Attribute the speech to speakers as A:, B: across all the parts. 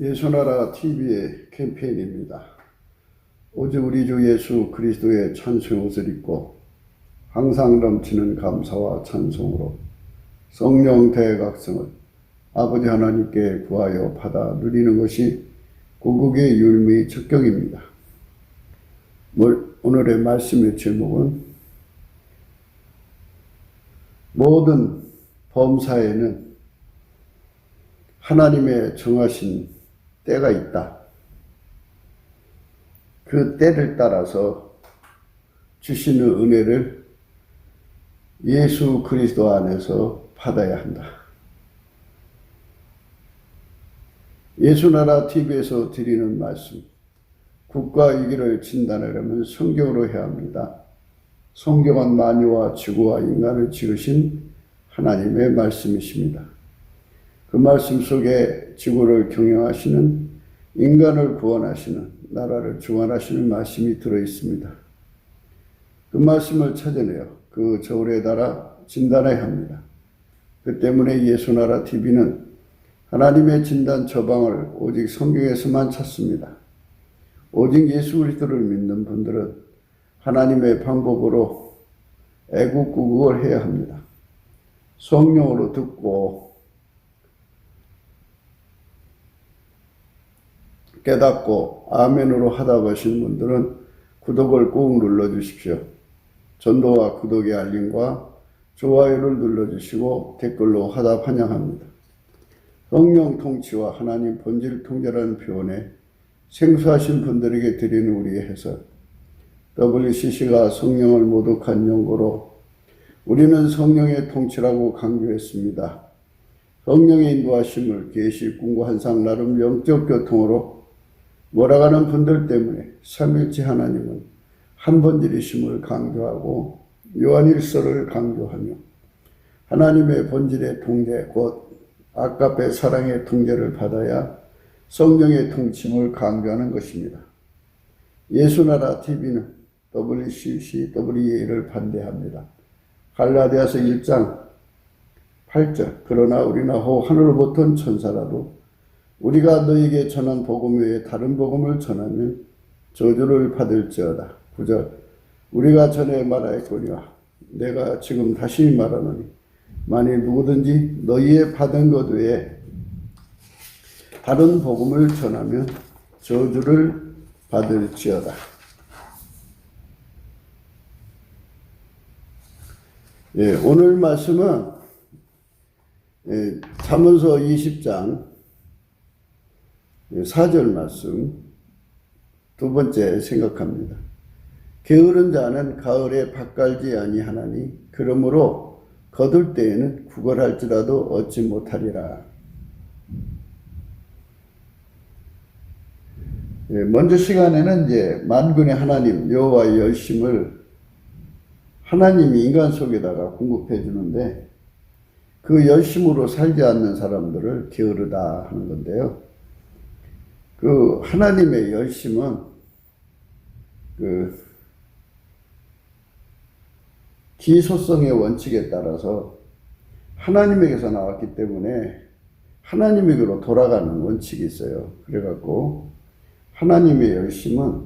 A: 예수나라 TV의 캠페인입니다. 오직 우리 주 예수 그리스도의 찬송의 옷을 입고 항상 넘치는 감사와 찬송으로 성령 대각성을 아버지 하나님께 구하여 받아 누리는 것이 궁극의 율무의 적격입니다. 오늘의 말씀의 제목은 모든 범사에는 하나님의 정하신 때가 있다. 그 때를 따라서 주시는 은혜를 예수 그리스도 안에서 받아야 한다. 예수나라 TV에서 드리는 말씀, 국가 위기를 진단하려면 성경으로 해야 합니다. 성경은 만유와 지구와 인간을 지으신 하나님의 말씀이십니다. 그 말씀 속에 지구를 경영하시는, 인간을 구원하시는, 나라를 주관하시는 말씀이 들어있습니다. 그 말씀을 찾아내어 그 저울에 달아 진단해야 합니다. 그 때문에 예수나라 TV는 하나님의 진단 처방을 오직 성경에서만 찾습니다. 오직 예수 그리스도를 믿는 분들은 하나님의 방법으로 애국구국을 해야 합니다. 성령으로 듣고 깨닫고 아멘으로 하답하시는 분들은 구독을 꾹 눌러주십시오. 전도와 구독의 알림과 좋아요를 눌러주시고 댓글로 하답 환영합니다. 성령 통치와 하나님 본질 통제라는 표현에 생소하신 분들에게 드리는 우리의 해설, WCC가 성령을 모독한 용어로 우리는 성령의 통치라고 강조했습니다. 성령의 인도하심을 계시, 꿈과 환상, 나름 영적 교통으로 몰아가는 분들 때문에 삼일째 하나님은 한 번질이심을 강조하고 요한일서를 강조하며 하나님의 본질의 통제, 곧 아까페 사랑의 통제를 받아야 성령의 통침을 강조하는 것입니다. 예수나라 TV는 WCC, WEA를 반대합니다. 갈라디아서 1장 8절, 그러나 우리나 혹 하늘로부터 천사라도 우리가 너에게 전한 복음 외에 다른 복음을 전하면 저주를 받을지어다. 9절, 우리가 전에 말하였거니와 내가 지금 다시 말하노니 만일 누구든지 너희의 받은 것 외에 다른 복음을 전하면 저주를 받을지어다. 오늘 말씀은 잠언서 20장 4절 말씀 두 번째 생각합니다. 게으른 자는 가을에 밭 갈지 아니하나니 그러므로 거둘 때에는 구걸할지라도 얻지 못하리라. 먼저 시간에는 이제 만군의 하나님 여호와의 열심을 하나님이 인간 속에다가 공급해 주는데 그 열심으로 살지 않는 사람들을 게으르다 하는 건데요. 그 하나님의 열심은 그 기소성의 원칙에 따라서 하나님에게서 나왔기 때문에 하나님에게로 돌아가는 원칙이 있어요. 그래갖고 하나님의 열심은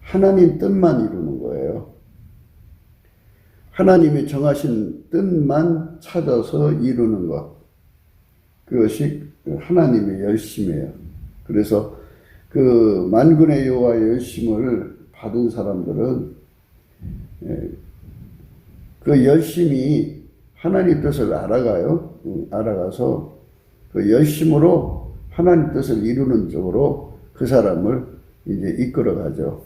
A: 하나님 뜻만 이루는 거예요. 하나님이 정하신 뜻만 찾아서 이루는 것. 그것이 하나님의 열심이에요. 그래서 그 만군의 여호와의 열심을 받은 사람들은 그 열심이 하나님 뜻을 알아가요. 알아가서 그 열심으로 하나님 뜻을 이루는 쪽으로 그 사람을 이제 이끌어가죠.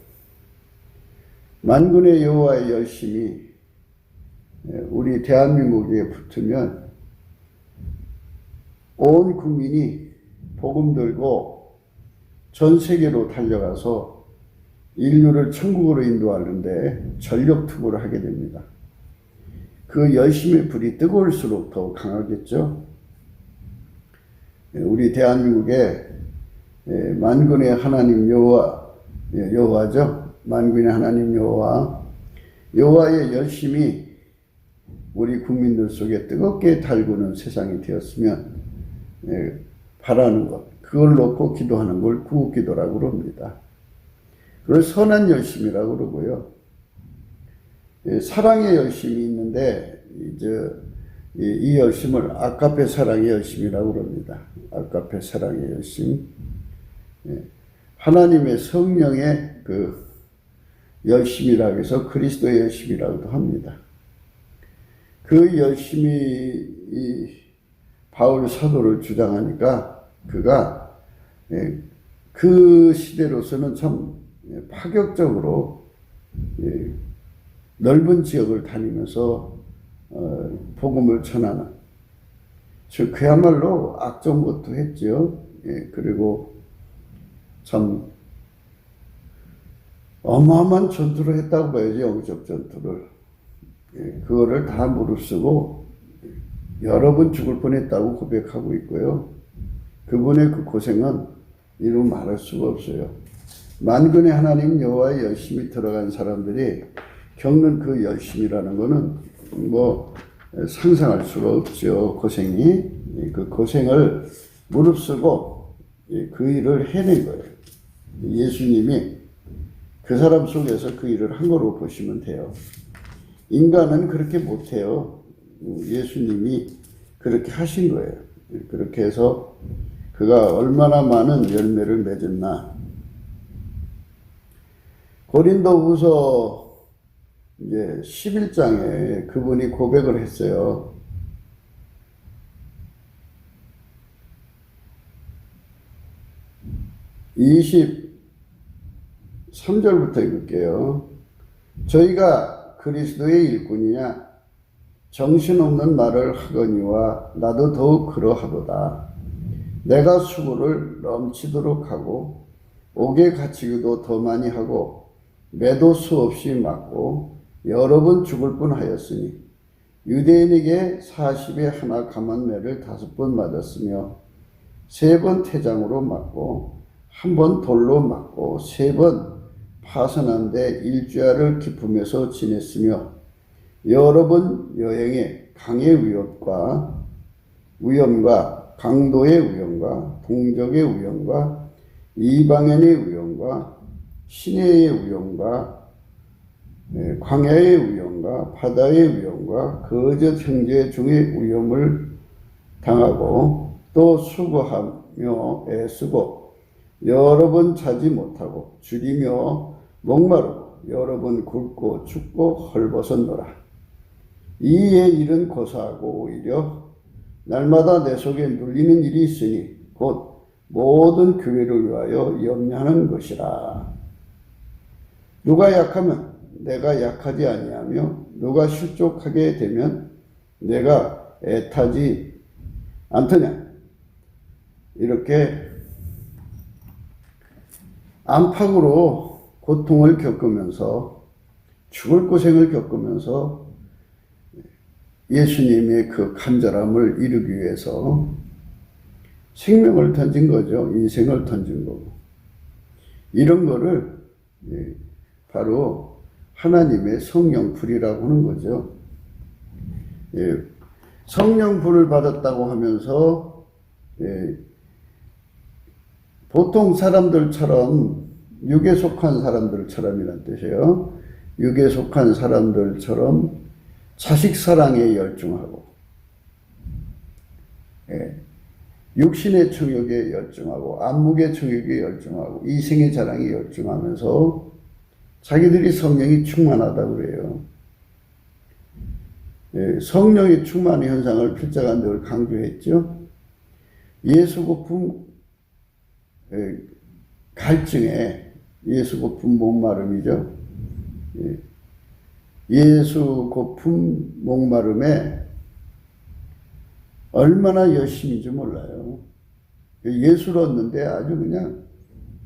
A: 만군의 여호와의 열심이 우리 대한민국에 붙으면 온 국민이 복음 들고 전 세계로 달려가서 인류를 천국으로 인도하는데 전력 투구를 하게 됩니다. 그 열심의 불이 뜨거울수록 더 강하겠죠. 우리 대한민국에 만군의 하나님 여호와죠. 만군의 하나님 여호와의 열심이 우리 국민들 속에 뜨겁게 달구는 세상이 되었으면 바라는 것, 그걸 놓고 기도하는 걸 구기도라고 그럽니다. 그걸 선한 열심이라고 그러고요. 사랑의 열심이 있는데 이 열심을 아가페 사랑의 열심이라고 그럽니다. 아가페 사랑의 열심. 하나님의 성령의 그 열심이라고 해서 그리스도의 열심이라고도 합니다. 그 열심이 이 바울 사도를 주장하니까 그가 그 시대로서는 참 파격적으로 넓은 지역을 다니면서 복음을 전하는, 즉 그야말로 악종 것도 했죠. 그리고 참 어마어마한 전투를 했다고 봐야지, 영적 전투를. 그거를 다 무릅쓰고 여러 번 죽을 뻔했다고 고백하고 있고요. 그분의 그 고생은 이루 말할 수가 없어요. 만군의 하나님 여호와의 열심히 들어간 사람들이 겪는 그 열심이라는 거는 뭐 상상할 수가 없죠. 고생이. 그 고생을 무릅쓰고 그 일을 해낸 거예요. 예수님이 그 사람 속에서 그 일을 한 거로 보시면 돼요. 인간은 그렇게 못해요. 예수님이 그렇게 하신 거예요. 그렇게 해서 그가 얼마나 많은 열매를 맺었나. 고린도후서 이제 11장에 그분이 고백을 했어요. (23절부터) 읽을게요. 저희가 그리스도의 일꾼이냐 정신없는 말을 하거니와 나도 더욱 그러하도다. 내가 수고를 넘치도록 하고 옥에 갇히기도 더 많이 하고 매도 수없이 맞고 여러 번 죽을 뻔하였으니 유대인에게 40에 하나 감한 매를 5번 맞았으며 3번 태장으로 맞고 1번 돌로 맞고 3번 파선한 데 일주야를 기품에서 지냈으며 여러 번 여행에 강의 위험과 강도의 위험과 동족의 위험과 이방인의 위험과 시내의 위험과 광야의 위험과 바다의 위험과 거짓 형제 중의 위험을 당하고 또 수고하며 애쓰고 여러 번 자지 못하고 줄이며 목마르고 여러 번 굶고 춥고 헐벗었노라. 이의 일은 고사하고 오히려 날마다 내 속에 눌리는 일이 있으니 곧 모든 교회를 위하여 염려하는 것이라. 누가 약하면 내가 약하지 아니하며 누가 실족하게 되면 내가 애타지 않더냐. 이렇게 안팎으로 고통을 겪으면서 죽을 고생을 겪으면서 예수님의 그 간절함을 이루기 위해서 생명을 던진 거죠. 인생을 던진 거고. 이런 거를 바로 하나님의 성령 불이라고 하는 거죠. 성령 불을 받았다고 하면서 보통 사람들처럼 육에 속한 사람들처럼이란 뜻이에요. 육에 속한 사람들처럼 자식 사랑에 열중하고 육신의 정욕에 열중하고 안목의 정욕에 열중하고 이생의 자랑에 열중하면서 자기들이 성령이 충만하다고 그래요. 성령이 충만의 현상을 필자가 늘 강조했죠. 예수고품 갈증에 예수고품 목마름이죠. 예수고품 목마름에 얼마나 열심인지 몰라요. 예수를 얻는데 아주 그냥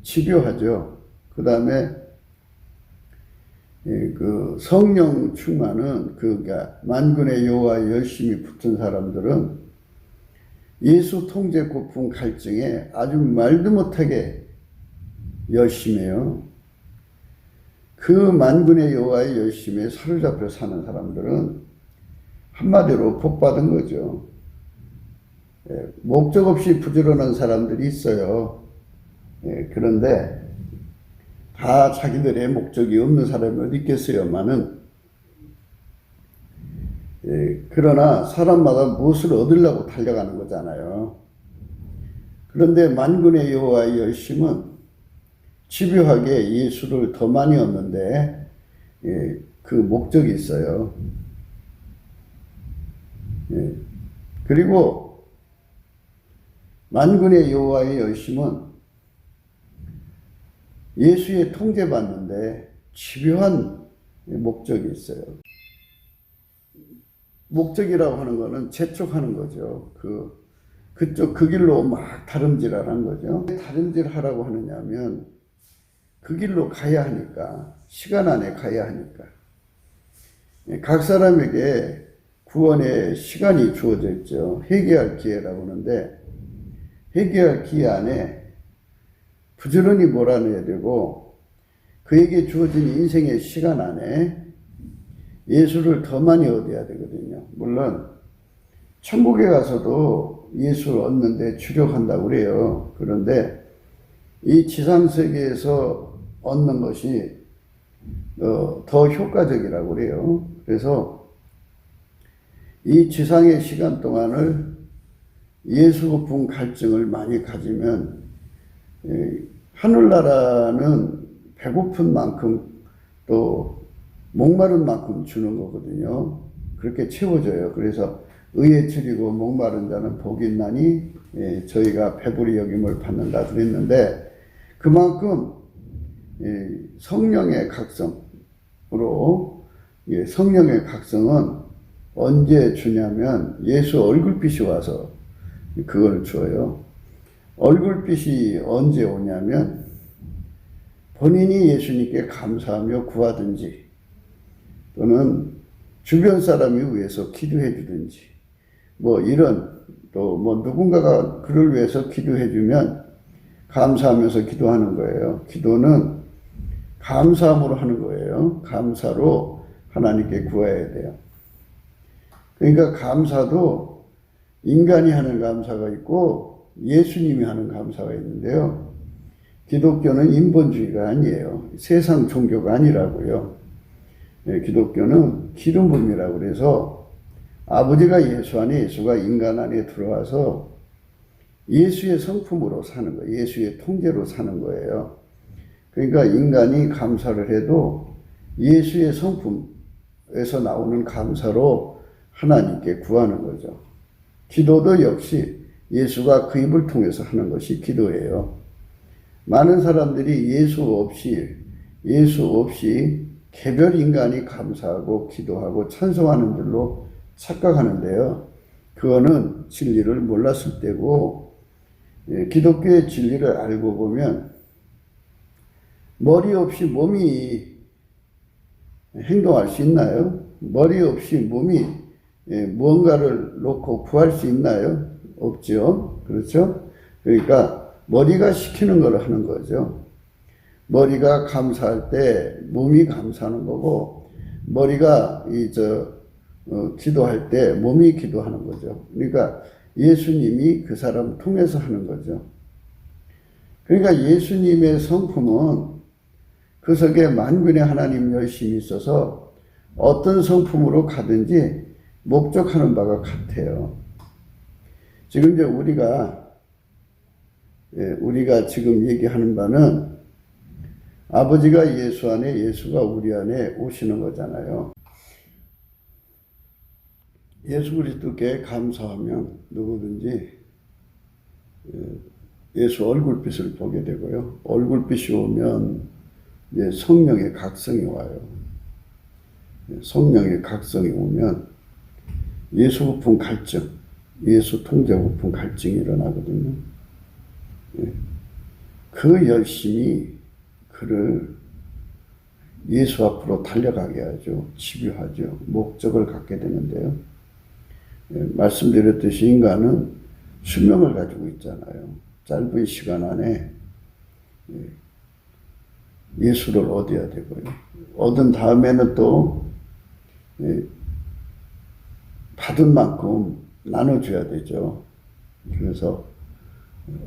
A: 집요하죠. 그 다음에 그 성령 충만은 그가 만군의 여호와에 열심히 붙은 사람들은 예수 통제 고품 갈증에 아주 말도 못하게 열심해요. 그 만군의 여호와의 열심에 사로잡혀 사는 사람들은 한마디로 복 받은 거죠. 목적 없이 부지런한 사람들이 있어요. 그런데 다 자기들의 목적이 없는 사람이 어디 있겠어요만은, 그러나 사람마다 무엇을 얻으려고 달려가는 거잖아요. 그런데 만군의 여호와의 열심은 집요하게 예수를 더 많이 얻는데 그 목적이 있어요. 그리고 만군의 여호와의 열심은 예수의 통제받는데 집요한 목적이 있어요. 목적이라고 하는 거는 재촉하는 거죠. 그 길로 막 다름질하는 거죠. 다름질 하라고 하느냐면 그 길로 가야 하니까, 시간 안에 가야 하니까. 각 사람에게 구원의 시간이 주어져 있죠. 회개할 기회라고 하는데, 회개할 기회 안에 부지런히 몰아내야 되고, 그에게 주어진 인생의 시간 안에 예수를 더 많이 얻어야 되거든요. 물론 천국에 가서도 예수를 얻는데 주력한다고 그래요. 그런데 이 지상세계에서 얻는 것이 더 효과적이라고 그래요. 그래서 이 지상의 시간 동안을 예수 고품 갈증을 많이 가지면, 하늘나라는 배고픈 만큼 또 목마른 만큼 주는 거거든요. 그렇게 채워져요. 그래서 의에 줄이고 목마른 자는 복이 있나니 저희가 배부리 여김을 받는다 그랬는데, 그만큼 성령의 각성으로, 성령의 각성은 언제 주냐면 예수 얼굴빛이 와서 그걸 줘요. 얼굴빛이 언제 오냐면 본인이 예수님께 감사하며 구하든지, 또는 주변 사람이 위해서 기도해 주든지, 또 누군가가 그를 위해서 기도해 주면 감사하면서 기도하는 거예요. 기도는 감사함으로 하는 거예요. 감사로 하나님께 구해야 돼요. 그러니까 감사도 인간이 하는 감사가 있고 예수님이 하는 감사가 있는데요. 기독교는 인본주의가 아니에요. 세상 종교가 아니라고요. 기독교는 기름 부음이라고 그래서 아버지가 예수 안에, 예수가 인간 안에 들어와서 예수의 성품으로 사는 거예요. 예수의 통제로 사는 거예요. 그러니까 인간이 감사를 해도 예수의 성품에서 나오는 감사로 하나님께 구하는 거죠. 기도도 역시 예수가 그 입을 통해서 하는 것이 기도예요. 많은 사람들이 예수 없이 개별 인간이 감사하고 기도하고 찬송하는 줄로 착각하는데요. 그거는 진리를 몰랐을 때고, 기독교의 진리를 알고 보면 머리 없이 몸이 행동할 수 있나요? 머리 없이 몸이 무언가를 놓고 구할 수 있나요? 없죠. 그렇죠? 그러니까 머리가 시키는 걸 하는 거죠. 머리가 감사할 때 몸이 감사하는 거고, 머리가 기도할 때 몸이 기도하는 거죠. 그러니까 예수님이 그 사람을 통해서 하는 거죠. 그러니까 예수님의 성품은 그 속에 만군의 하나님 열심이 있어서 어떤 성품으로 가든지 목적하는 바가 같아요. 지금 이제 우리가 지금 얘기하는 바는 아버지가 예수 안에, 예수가 우리 안에 오시는 거잖아요. 예수 그리스도께 감사하면 누구든지 예수 얼굴빛을 보게 되고요. 얼굴빛이 오면 성령의 각성이 와요. 성령의 각성이 오면 예수 고품 갈증, 예수 통제 고품 갈증이 일어나거든요. 그 열심이 그를 예수 앞으로 달려가게 하죠. 집요하죠. 목적을 갖게 되는데요. 말씀드렸듯이 인간은 수명을 가지고 있잖아요. 짧은 시간 안에 예수를 얻어야 되고요. 얻은 다음에는 또 받은 만큼 나눠줘야 되죠. 그래서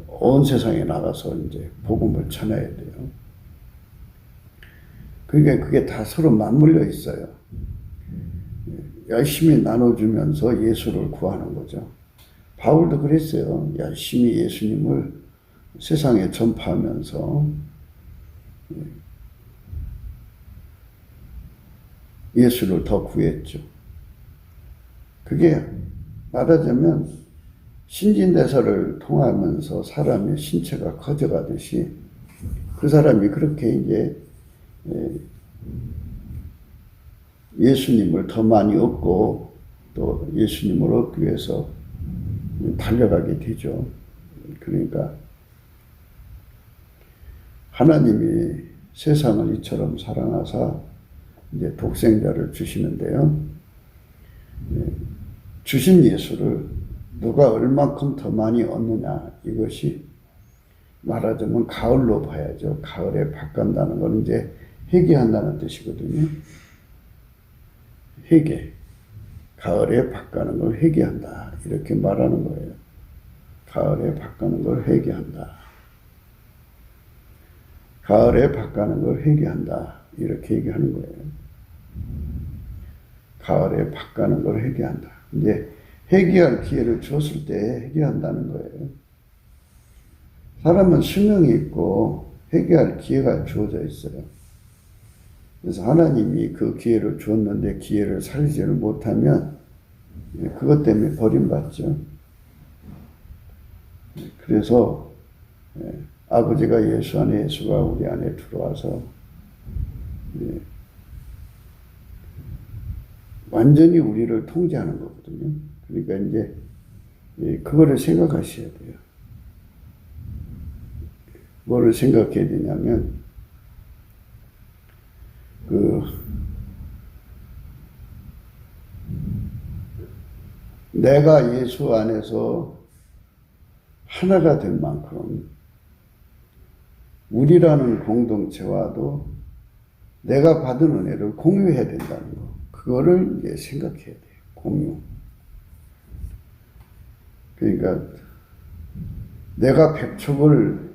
A: 온 세상에 나가서 이제 복음을 전해야 돼요. 그게 다 서로 맞물려 있어요. 열심히 나눠주면서 예수를 구하는 거죠. 바울도 그랬어요. 열심히 예수님을 세상에 전파하면서 예수를 더 구했죠. 그게 말하자면 신진대사를 통하면서 사람의 신체가 커져가듯이 그 사람이 그렇게 이제 예수님을 더 많이 얻고 또 예수님을 얻기 위해서 달려가게 되죠. 그러니까 하나님이 세상을 이처럼 사랑하사 이제 독생자를 주시는데요. 주신 예수를 누가 얼만큼 더 많이 얻느냐, 이것이 말하자면 가을로 봐야죠. 가을에 밭간다는 건 이제 회개한다는 뜻이거든요. 회개. 가을에 밭가는 걸 회개한다. 이렇게 말하는 거예요. 가을에 밭가는 걸 회개한다. 가을에 밭가는 걸 회개한다. 이렇게 얘기하는 거예요. 가을에 밭가는 걸 회개한다. 이제 회개할 기회를 주었을 때 회개한다는 거예요. 사람은 수명이 있고 회개할 기회가 주어져 있어요. 그래서 하나님이 그 기회를 주었는데 기회를 살리지를 못하면 그것 때문에 버림받죠. 그래서 아버지가 예수 안에, 예수가 우리 안에 들어와서 완전히 우리를 통제하는 거거든요. 그러니까 이제 그거를 생각하셔야 돼요. 뭐를 생각해야 되냐면 내가 예수 안에서 하나가 될 만큼 우리라는 공동체와도 내가 받은 은혜를 공유해야 된다는 거. 그거를 이제 생각해야 돼요. 공유. 그러니까 내가 백척을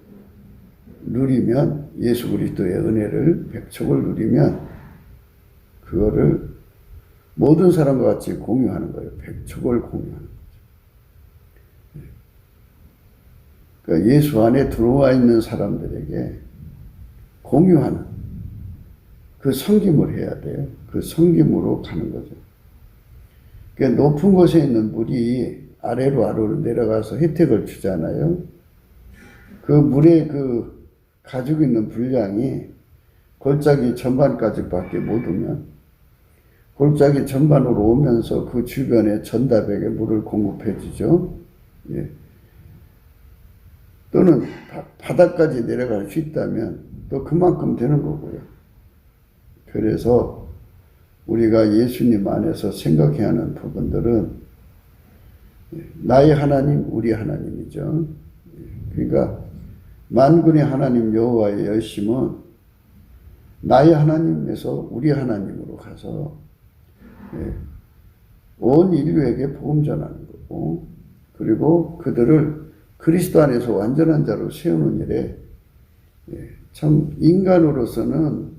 A: 누리면, 예수 그리스도의 은혜를 백척을 누리면 그거를 모든 사람과 같이 공유하는 거예요. 백척을 공유하는 거죠. 그러니까 예수 안에 들어와 있는 사람들에게 공유하는 그 섬김을 해야 돼요. 그 섬김으로 가는 거죠. 그러니까 높은 곳에 있는 물이 아래로 내려가서 혜택을 주잖아요. 그 물의 그 가지고 있는 분량이 골짜기 전반까지밖에 못 오면 골짜기 전반으로 오면서 그 주변에 전답에게 물을 공급해 주죠. 예. 또는 바닥까지 내려갈 수 있다면 또 그만큼 되는 거고요. 그래서 우리가 예수님 안에서 생각해야 하는 부분들은 나의 하나님, 우리 하나님이죠. 그러니까 만군의 하나님 여호와의 열심은 나의 하나님에서 우리 하나님으로 가서 온 인류에게 복음 전하는 거고, 그리고 그들을 그리스도 안에서 완전한 자로 세우는 일에 참 인간으로서는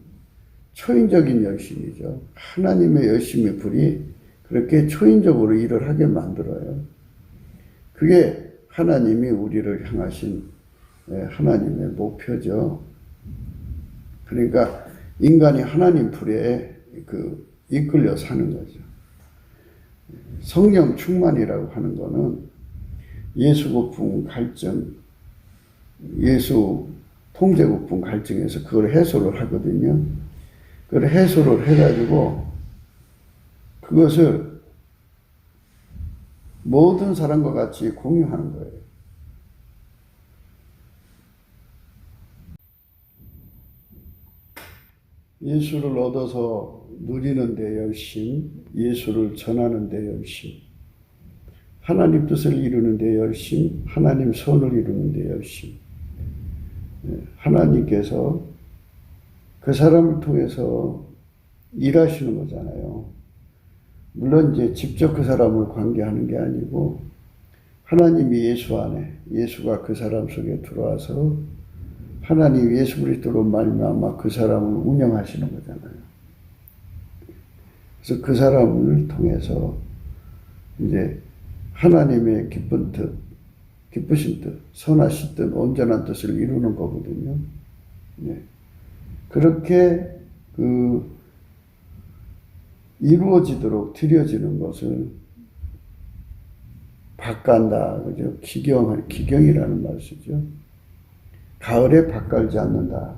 A: 초인적인 열심이죠. 하나님의 열심의 불이 그렇게 초인적으로 일을 하게 만들어요. 그게 하나님이 우리를 향하신 하나님의 목표죠. 그러니까 인간이 하나님 불에 이끌려 사는 거죠. 성령 충만이라고 하는 거는 예수 고품 갈증, 예수 통제 고품 갈증에서 그걸 해소를 하거든요. 그걸 해소를 해가지고 그것을 모든 사람과 같이 공유하는 거예요. 예수를 얻어서 누리는 데 열심, 예수를 전하는 데 열심, 하나님 뜻을 이루는 데 열심, 하나님 선을 이루는 데 열심. 하나님께서 그 사람을 통해서 일하시는 거잖아요. 물론 이제 직접 그 사람을 관계하는 게 아니고 하나님이 예수 안에, 예수가 그 사람 속에 들어와서 하나님 예수 그리스도로 말미암아 그 사람을 운영하시는 거잖아요. 그래서 그 사람을 통해서 이제 하나님의 기쁜 뜻, 기쁘신 뜻, 선하신 뜻, 온전한 뜻을 이루는 거거든요. 네. 그렇게 이루어지도록 드려지는 것을 밭간다, 그죠? 기경이라는 말을 쓰죠. 가을에 밭갈지 않는다.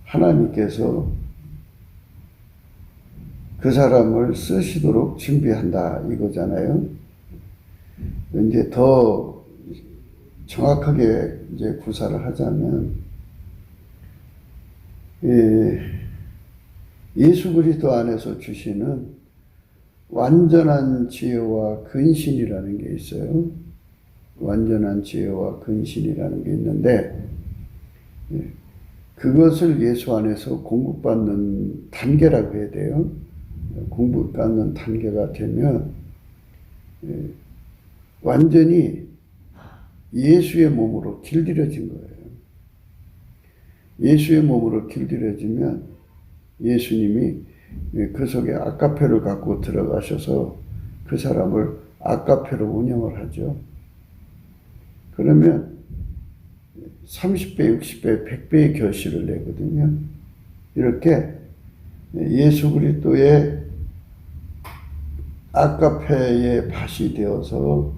A: 하나님께서 그 사람을 쓰시도록 준비한다, 이거잖아요. 이제 더 정확하게 이제 구사를 하자면, 예수 그리스도 안에서 주시는 완전한 지혜와 근신이라는 게 있어요. 완전한 지혜와 근신이라는 게 있는데, 그것을 예수 안에서 공급받는 단계라고 해야 돼요. 공급받는 단계가 되면 완전히 예수의 몸으로 길들여진 거예요. 예수의 몸으로 길들여지면 예수님이 그 속에 아카페를 갖고 들어가셔서 그 사람을 아카페로 운영을 하죠. 그러면 30배, 60배, 100배의 결실을 내거든요. 이렇게 예수 그리스도의 아카페의 밭이 되어서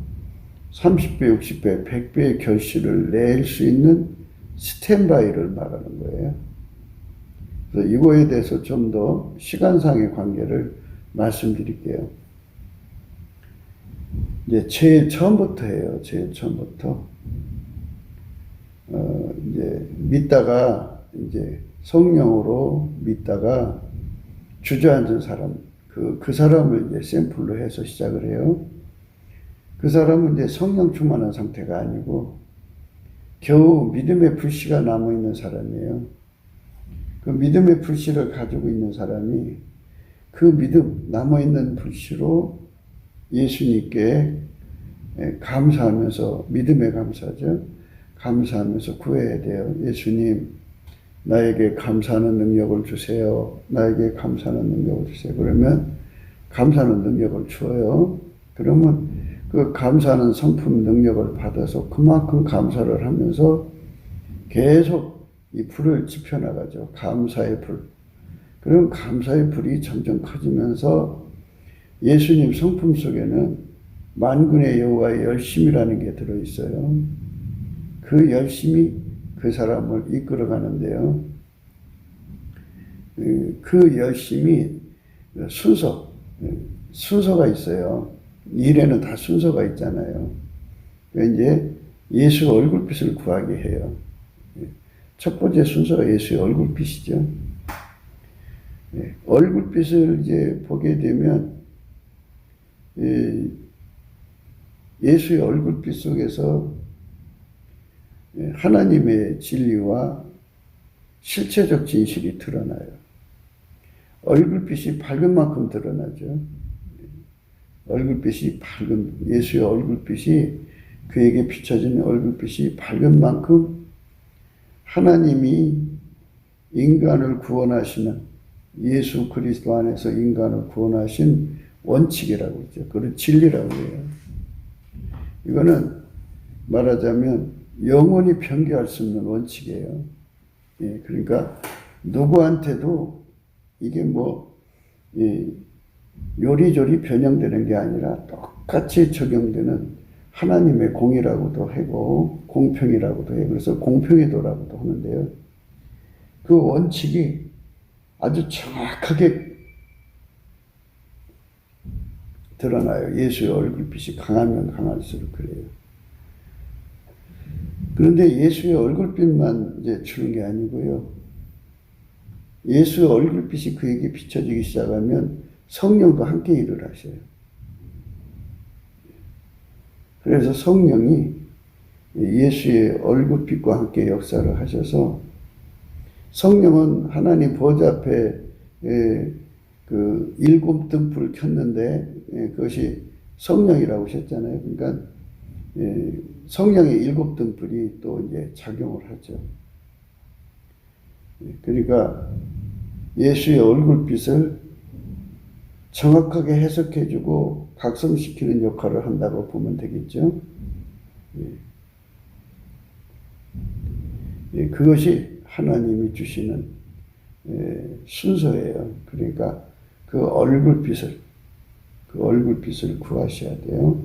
A: 30배, 60배, 100배의 결실을 낼 수 있는 스탠바이를 말하는 거예요. 그래서 이거에 대해서 좀 더 시간상의 관계를 말씀드릴게요. 이제 제일 처음부터예요. 제일 처음부터. 이제 믿다가 이제 성령으로 믿다가 주저앉은 사람, 그 사람을 이제 샘플로 해서 시작을 해요. 그 사람은 이제 성령 충만한 상태가 아니고 겨우 믿음의 불씨가 남아있는 사람이에요. 그 믿음의 불씨를 가지고 있는 사람이 그 믿음, 남아있는 불씨로 예수님께 감사하면서, 믿음에 감사하죠. 감사하면서 구해야 돼요. 예수님, 나에게 감사하는 능력을 주세요. 나에게 감사하는 능력을 주세요. 그러면 감사하는 능력을 주어요. 그러면 그 감사하는 성품 능력을 받아서 그만큼 감사를 하면서 계속 이 불을 지펴나가죠. 감사의 불. 그럼 감사의 불이 점점 커지면서 예수님 성품 속에는 만군의 여호와의 열심이라는 게 들어있어요. 그 열심이 그 사람을 이끌어가는데요. 그 열심이 순서가 있어요. 일에는 다 순서가 있잖아요. 이제 예수 얼굴빛을 구하게 해요. 첫 번째 순서가 예수의 얼굴빛이죠. 얼굴빛을 이제 보게 되면 예수의 얼굴빛 속에서 하나님의 진리와 실체적 진실이 드러나요. 얼굴빛이 밝은 만큼 드러나죠. 얼굴빛이 밝은, 예수의 얼굴빛이, 그에게 비춰지는 얼굴빛이 밝은 만큼 하나님이 인간을 구원하시는, 예수 그리스도 안에서 인간을 구원하신 원칙이라고 했죠. 그걸 진리라고 해요. 이거는 말하자면 영원히 변개할 수 없는 원칙이에요. 그러니까 누구한테도 이게 요리조리 변형되는 게 아니라 똑같이 적용되는 하나님의 공이라고도 하고 공평이라고도 해요. 그래서 공평의도라고도 하는데요. 그 원칙이 아주 정확하게 드러나요. 예수의 얼굴빛이 강하면 강할수록 그래요. 그런데 예수의 얼굴빛만 이제 주는 게 아니고요. 예수의 얼굴빛이 그에게 비춰지기 시작하면 성령도 함께 일을 하셔요. 그래서 성령이 예수의 얼굴빛과 함께 역사를 하셔서 성령은 하나님 보좌 앞에 그 일곱 등불 켰는데 그것이 성령이라고 하셨잖아요. 그러니까 성령의 일곱 등불이 또 이제 작용을 하죠. 그러니까 예수의 얼굴빛을 정확하게 해석해주고 각성시키는 역할을 한다고 보면 되겠죠. 그것이 하나님이 주시는 순서예요. 그러니까 그 얼굴빛을 구하셔야 돼요.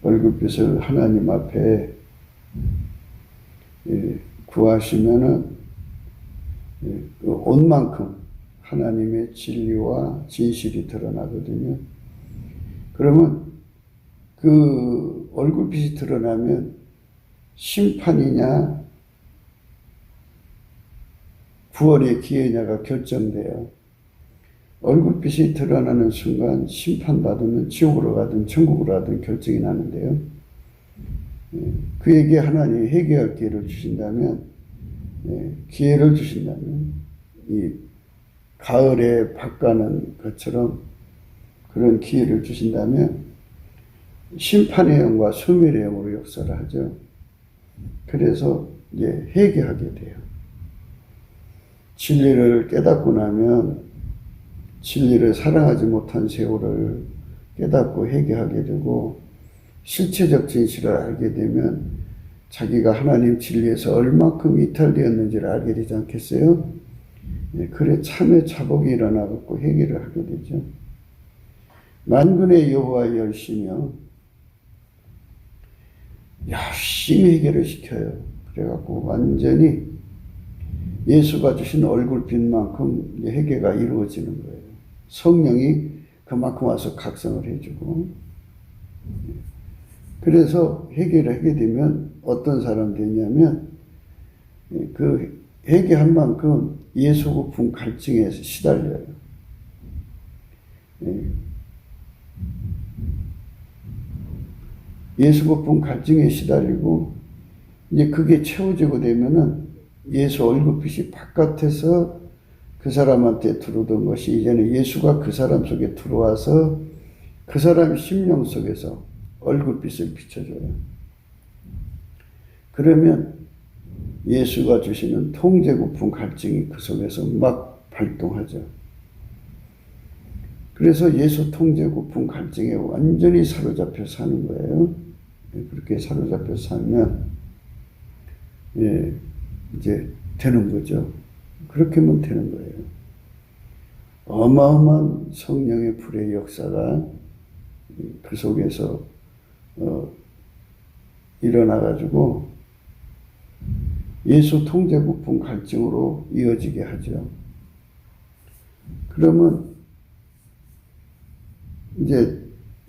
A: 얼굴빛을 하나님 앞에 구하시면은 그 온만큼 하나님의 진리와 진실이 드러나거든요. 그러면 그 얼굴빛이 드러나면 심판이냐 구원의 기회냐가 결정돼요. 얼굴빛이 드러나는 순간 심판받으면 지옥으로 가든 천국으로 가든 결정이 나는데요. 그에게 하나님이 회개할 기회를 주신다면, 이 가을에 밭 가는 것처럼 그런 기회를 주신다면 심판의 영과 소멸의 영으로 역사를 하죠. 그래서 이제 회개하게 돼요. 진리를 깨닫고 나면 진리를 사랑하지 못한 세월을 깨닫고 회개하게 되고 실체적 진실을 알게 되면 자기가 하나님 진리에서 얼마큼 이탈되었는지를 알게 되지 않겠어요? 그래 참의 자복이 일어나고 회개를 하게 되죠. 만군의 여호와의 열심이요 열심히 회개를 시켜요. 그래갖고 완전히 예수가 주신 얼굴빛만큼 회개가 이루어지는 거예요. 성령이 그만큼 와서 각성을 해주고 그래서 회개를 하게 되면 어떤 사람 되냐면 그 회개한 만큼 예수고품 갈증에 시달려요. 예수고품 갈증에 시달리고 이제 그게 채워지고 되면은 예수 얼굴빛이 바깥에서 그 사람한테 들어오던 것이 이제는 예수가 그 사람 속에 들어와서 그 사람 심령 속에서 얼굴빛을 비춰줘요. 그러면 예수가 주시는 통제고품 갈증이 그 속에서 막 발동하죠. 그래서 예수 통제고품 갈증에 완전히 사로잡혀 사는 거예요. 그렇게 사로잡혀 살면 이제 되는 거죠. 그렇게 하면 되는 거예요. 어마어마한 성령의 불의 역사가 그 속에서 일어나가지고 예수 통제고품 갈증으로 이어지게 하죠. 그러면 이제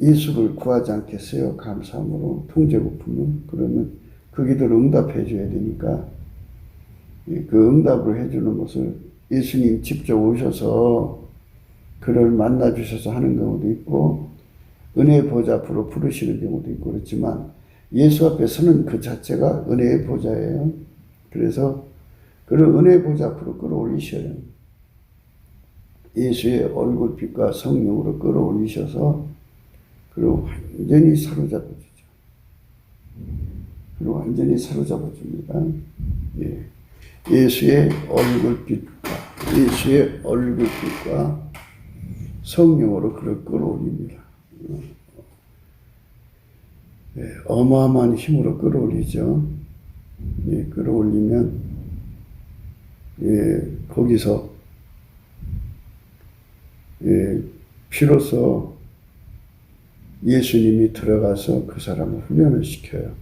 A: 예수를 구하지 않겠어요? 감사함으로 통제고품을. 그러면 그 기도를 응답해 줘야 되니까 그 응답을 해주는 것을 예수님 직접 오셔서 그를 만나 주셔서 하는 경우도 있고 은혜의 보좌 앞으로 부르시는 경우도 있고 그렇지만 예수 앞에 서는 그 자체가 은혜의 보좌예요. 그래서 그를 은혜의 보좌 앞으로 끌어올리셔요. 예수의 얼굴빛과 성령으로 끌어올리셔서 그리고 완전히 사로잡아주죠. 그리고 완전히 사로잡아줍니다. 예수의 얼굴빛과 성령으로 그를 끌어올립니다. 어마어마한 힘으로 끌어올리죠. 끌어올리면 거기서 비로소 예수님이 들어가서 그 사람을 훈련을 시켜요.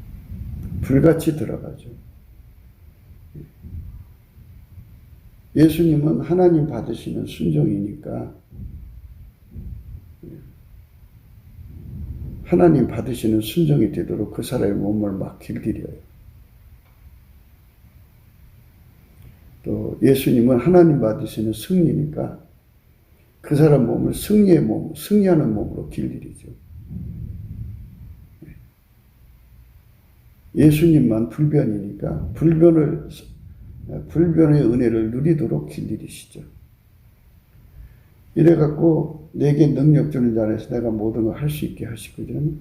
A: 불같이 들어가죠. 예수님은 하나님 받으시는 순종이니까 하나님 받으시는 순종이 되도록 그 사람의 몸을 막 길들여요. 또 예수님은 하나님 받으시는 승리니까 그 사람 몸을 승리하는 몸으로 길들이죠. 예수님만 불변이니까 불변을 불변의 은혜를 누리도록 길들이시죠. 이래갖고 내게 능력 주는 자 안에서 내가 모든 걸 할 수 있게 하시거든요.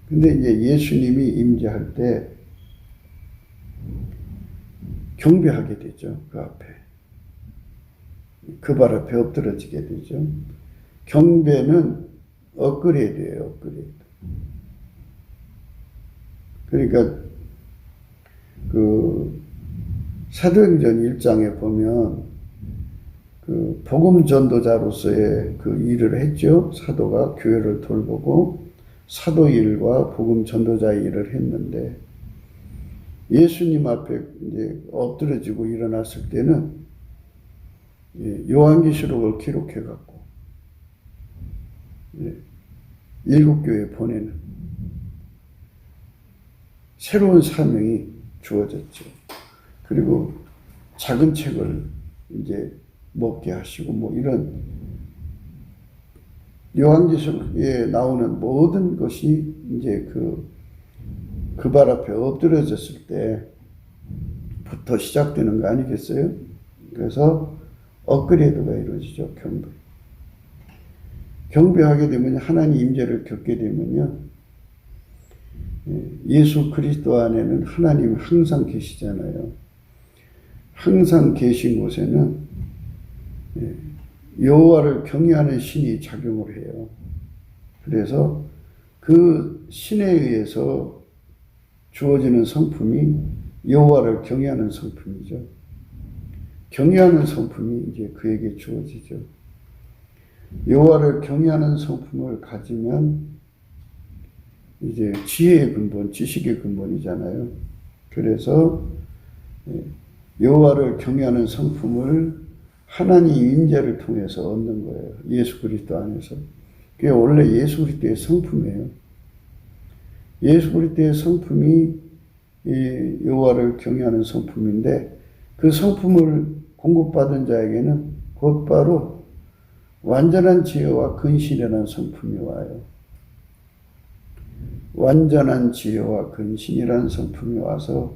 A: 근데 이제 예수님이 임재할 때 경배하게 되죠. 그 앞에. 그 발 앞에 엎드러지게 되죠. 경배는 업그레이드예요. 업그레이드. 그러니까 그 사도행전 1장에 보면 그 복음 전도자로서의 그 일을 했죠. 사도가 교회를 돌보고 사도 일과 복음 전도자 일을 했는데 예수님 앞에 이제 엎드러지고 일어났을 때는 요한계시록을 기록해 갖고 7교회에 보내는 새로운 사명이 주어졌죠. 그리고 작은 책을 이제 먹게 하시고 뭐 이런 요한계시록에 나오는 모든 것이 이제 그 발 앞에 엎드려졌을 때부터 시작되는 거 아니겠어요? 그래서 업그레이드가 이루어지죠. 경배. 경배하게 되면 하나님 임재를 겪게 되면요. 예수 그리스도 안에는 하나님 항상 계시잖아요. 항상 계신 곳에는 여호와를 경외하는 신이 작용을 해요. 그래서 그 신에 의해서 주어지는 성품이 여호와를 경외하는 성품이죠. 경외하는 성품이 이제 그에게 주어지죠. 여호와를 경외하는 성품을 가지면 이제 지혜의 근본, 지식의 근본이잖아요. 그래서 여호와를 경외하는 성품을 하나님 임재를 통해서 얻는 거예요. 예수 그리스도 안에서. 그게 원래 예수 그리스도의 성품이에요. 예수 그리스도의 성품이 이 여호와를 경외하는 성품인데 그 성품을 공급받은 자에게는 곧바로 완전한 지혜와 근신이라는 성품이 와요. 완전한 지혜와 근신이라는 성품이 와서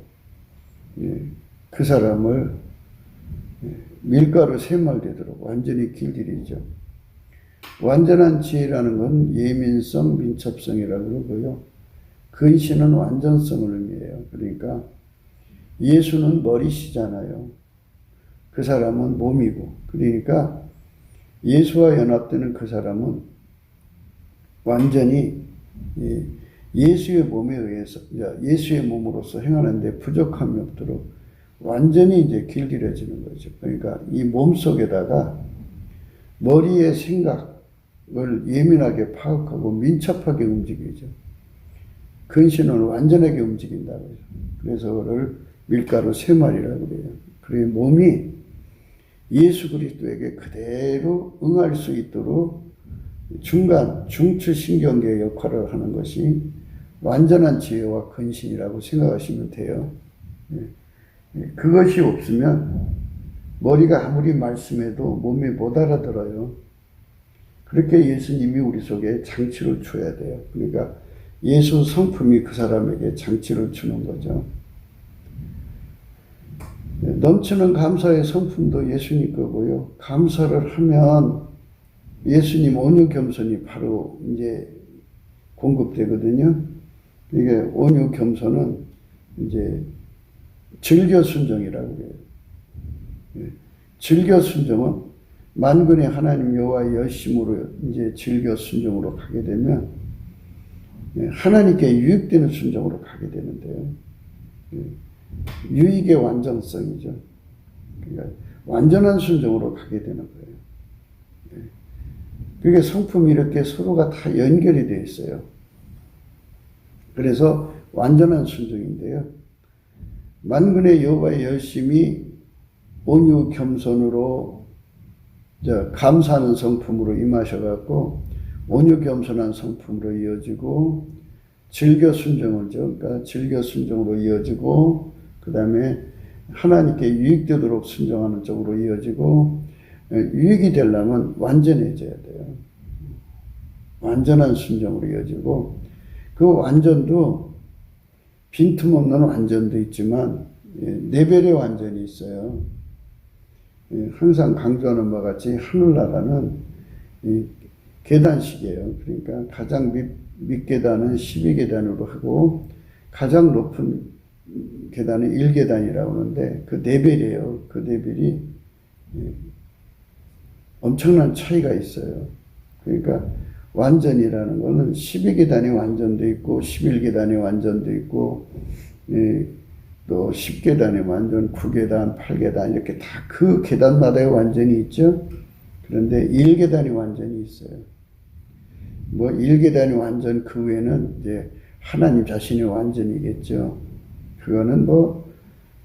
A: 그 사람을 밀가루 세말되도록 완전히 길들이죠. 완전한 지혜라는 건 예민성, 민첩성이라고 그러고요. 근신은 완전성을 의미해요. 그러니까 예수는 머리시잖아요. 그 사람은 몸이고. 그러니까 예수와 연합되는 그 사람은 완전히 예수의 몸에 의해서, 예수의 몸으로서 행하는데 부족함이 없도록 완전히 이제 길들여지는 거죠. 그러니까 이 몸 속에다가 머리의 생각을 예민하게 파악하고 민첩하게 움직이죠. 근신은 완전하게 움직인다고 해요. 그래서 그걸 밀가루 세마리라고 그래요. 그래서 몸이 예수 그리스도에게 그대로 응할 수 있도록 중간, 중추신경계 역할을 하는 것이 완전한 지혜와 근신이라고 생각하시면 돼요. 그것이 없으면 머리가 아무리 말씀해도 몸이 못 알아들어요. 그렇게 예수님이 우리 속에 장치를 줘야 돼요. 그러니까 예수 성품이 그 사람에게 장치를 주는 거죠. 넘치는 감사의 성품도 예수님 거고요. 감사를 하면 예수님 온유 겸손이 바로 이제 공급되거든요. 이게 온유 겸손은 이제 즐겨 순종이라고 해요. 즐겨 순종은 만군의 하나님 여호와의 열심으로 이제 즐겨 순종으로 가게 되면 하나님께 유익되는 순종으로 가게 되는데요. 유익의 완전성이죠. 그러니까 완전한 순종으로 가게 되는 거예요. 그게 성품이 이렇게 서로가 다 연결이 되어 있어요. 그래서 완전한 순종인데요. 만군의 여호와의 열심이 온유 겸손으로 감사하는 성품으로 임하셔갖고 온유 겸손한 성품으로 이어지고 즐겨 순종을죠. 그러니까 즐겨 순종으로 이어지고 그 다음에 하나님께 유익되도록 순종하는 쪽으로 이어지고 유익이 되려면 완전해져야 돼요. 완전한 순종으로 이어지고 그 완전도 빈틈없는 완전도 있지만 레벨의 완전이 있어요. 항상 강조하는 바와 같이 하늘나라는 계단식이에요. 그러니까 가장 밑계단은 12계단으로 하고 가장 높은 계단은 1계단이라고 하는데 그 레벨이에요. 그 레벨이 엄청난 차이가 있어요. 그러니까 완전이라는 거는 12계단이 완전도 있고 11계단이 완전도 있고 또 10계단의 완전, 9계단, 8계단 이렇게 다 그 계단마다의 완전이 있죠. 그런데 1계단이 완전히 있어요. 뭐 1계단이 완전 그 외에는 이제 하나님 자신의 완전이겠죠. 그거는 뭐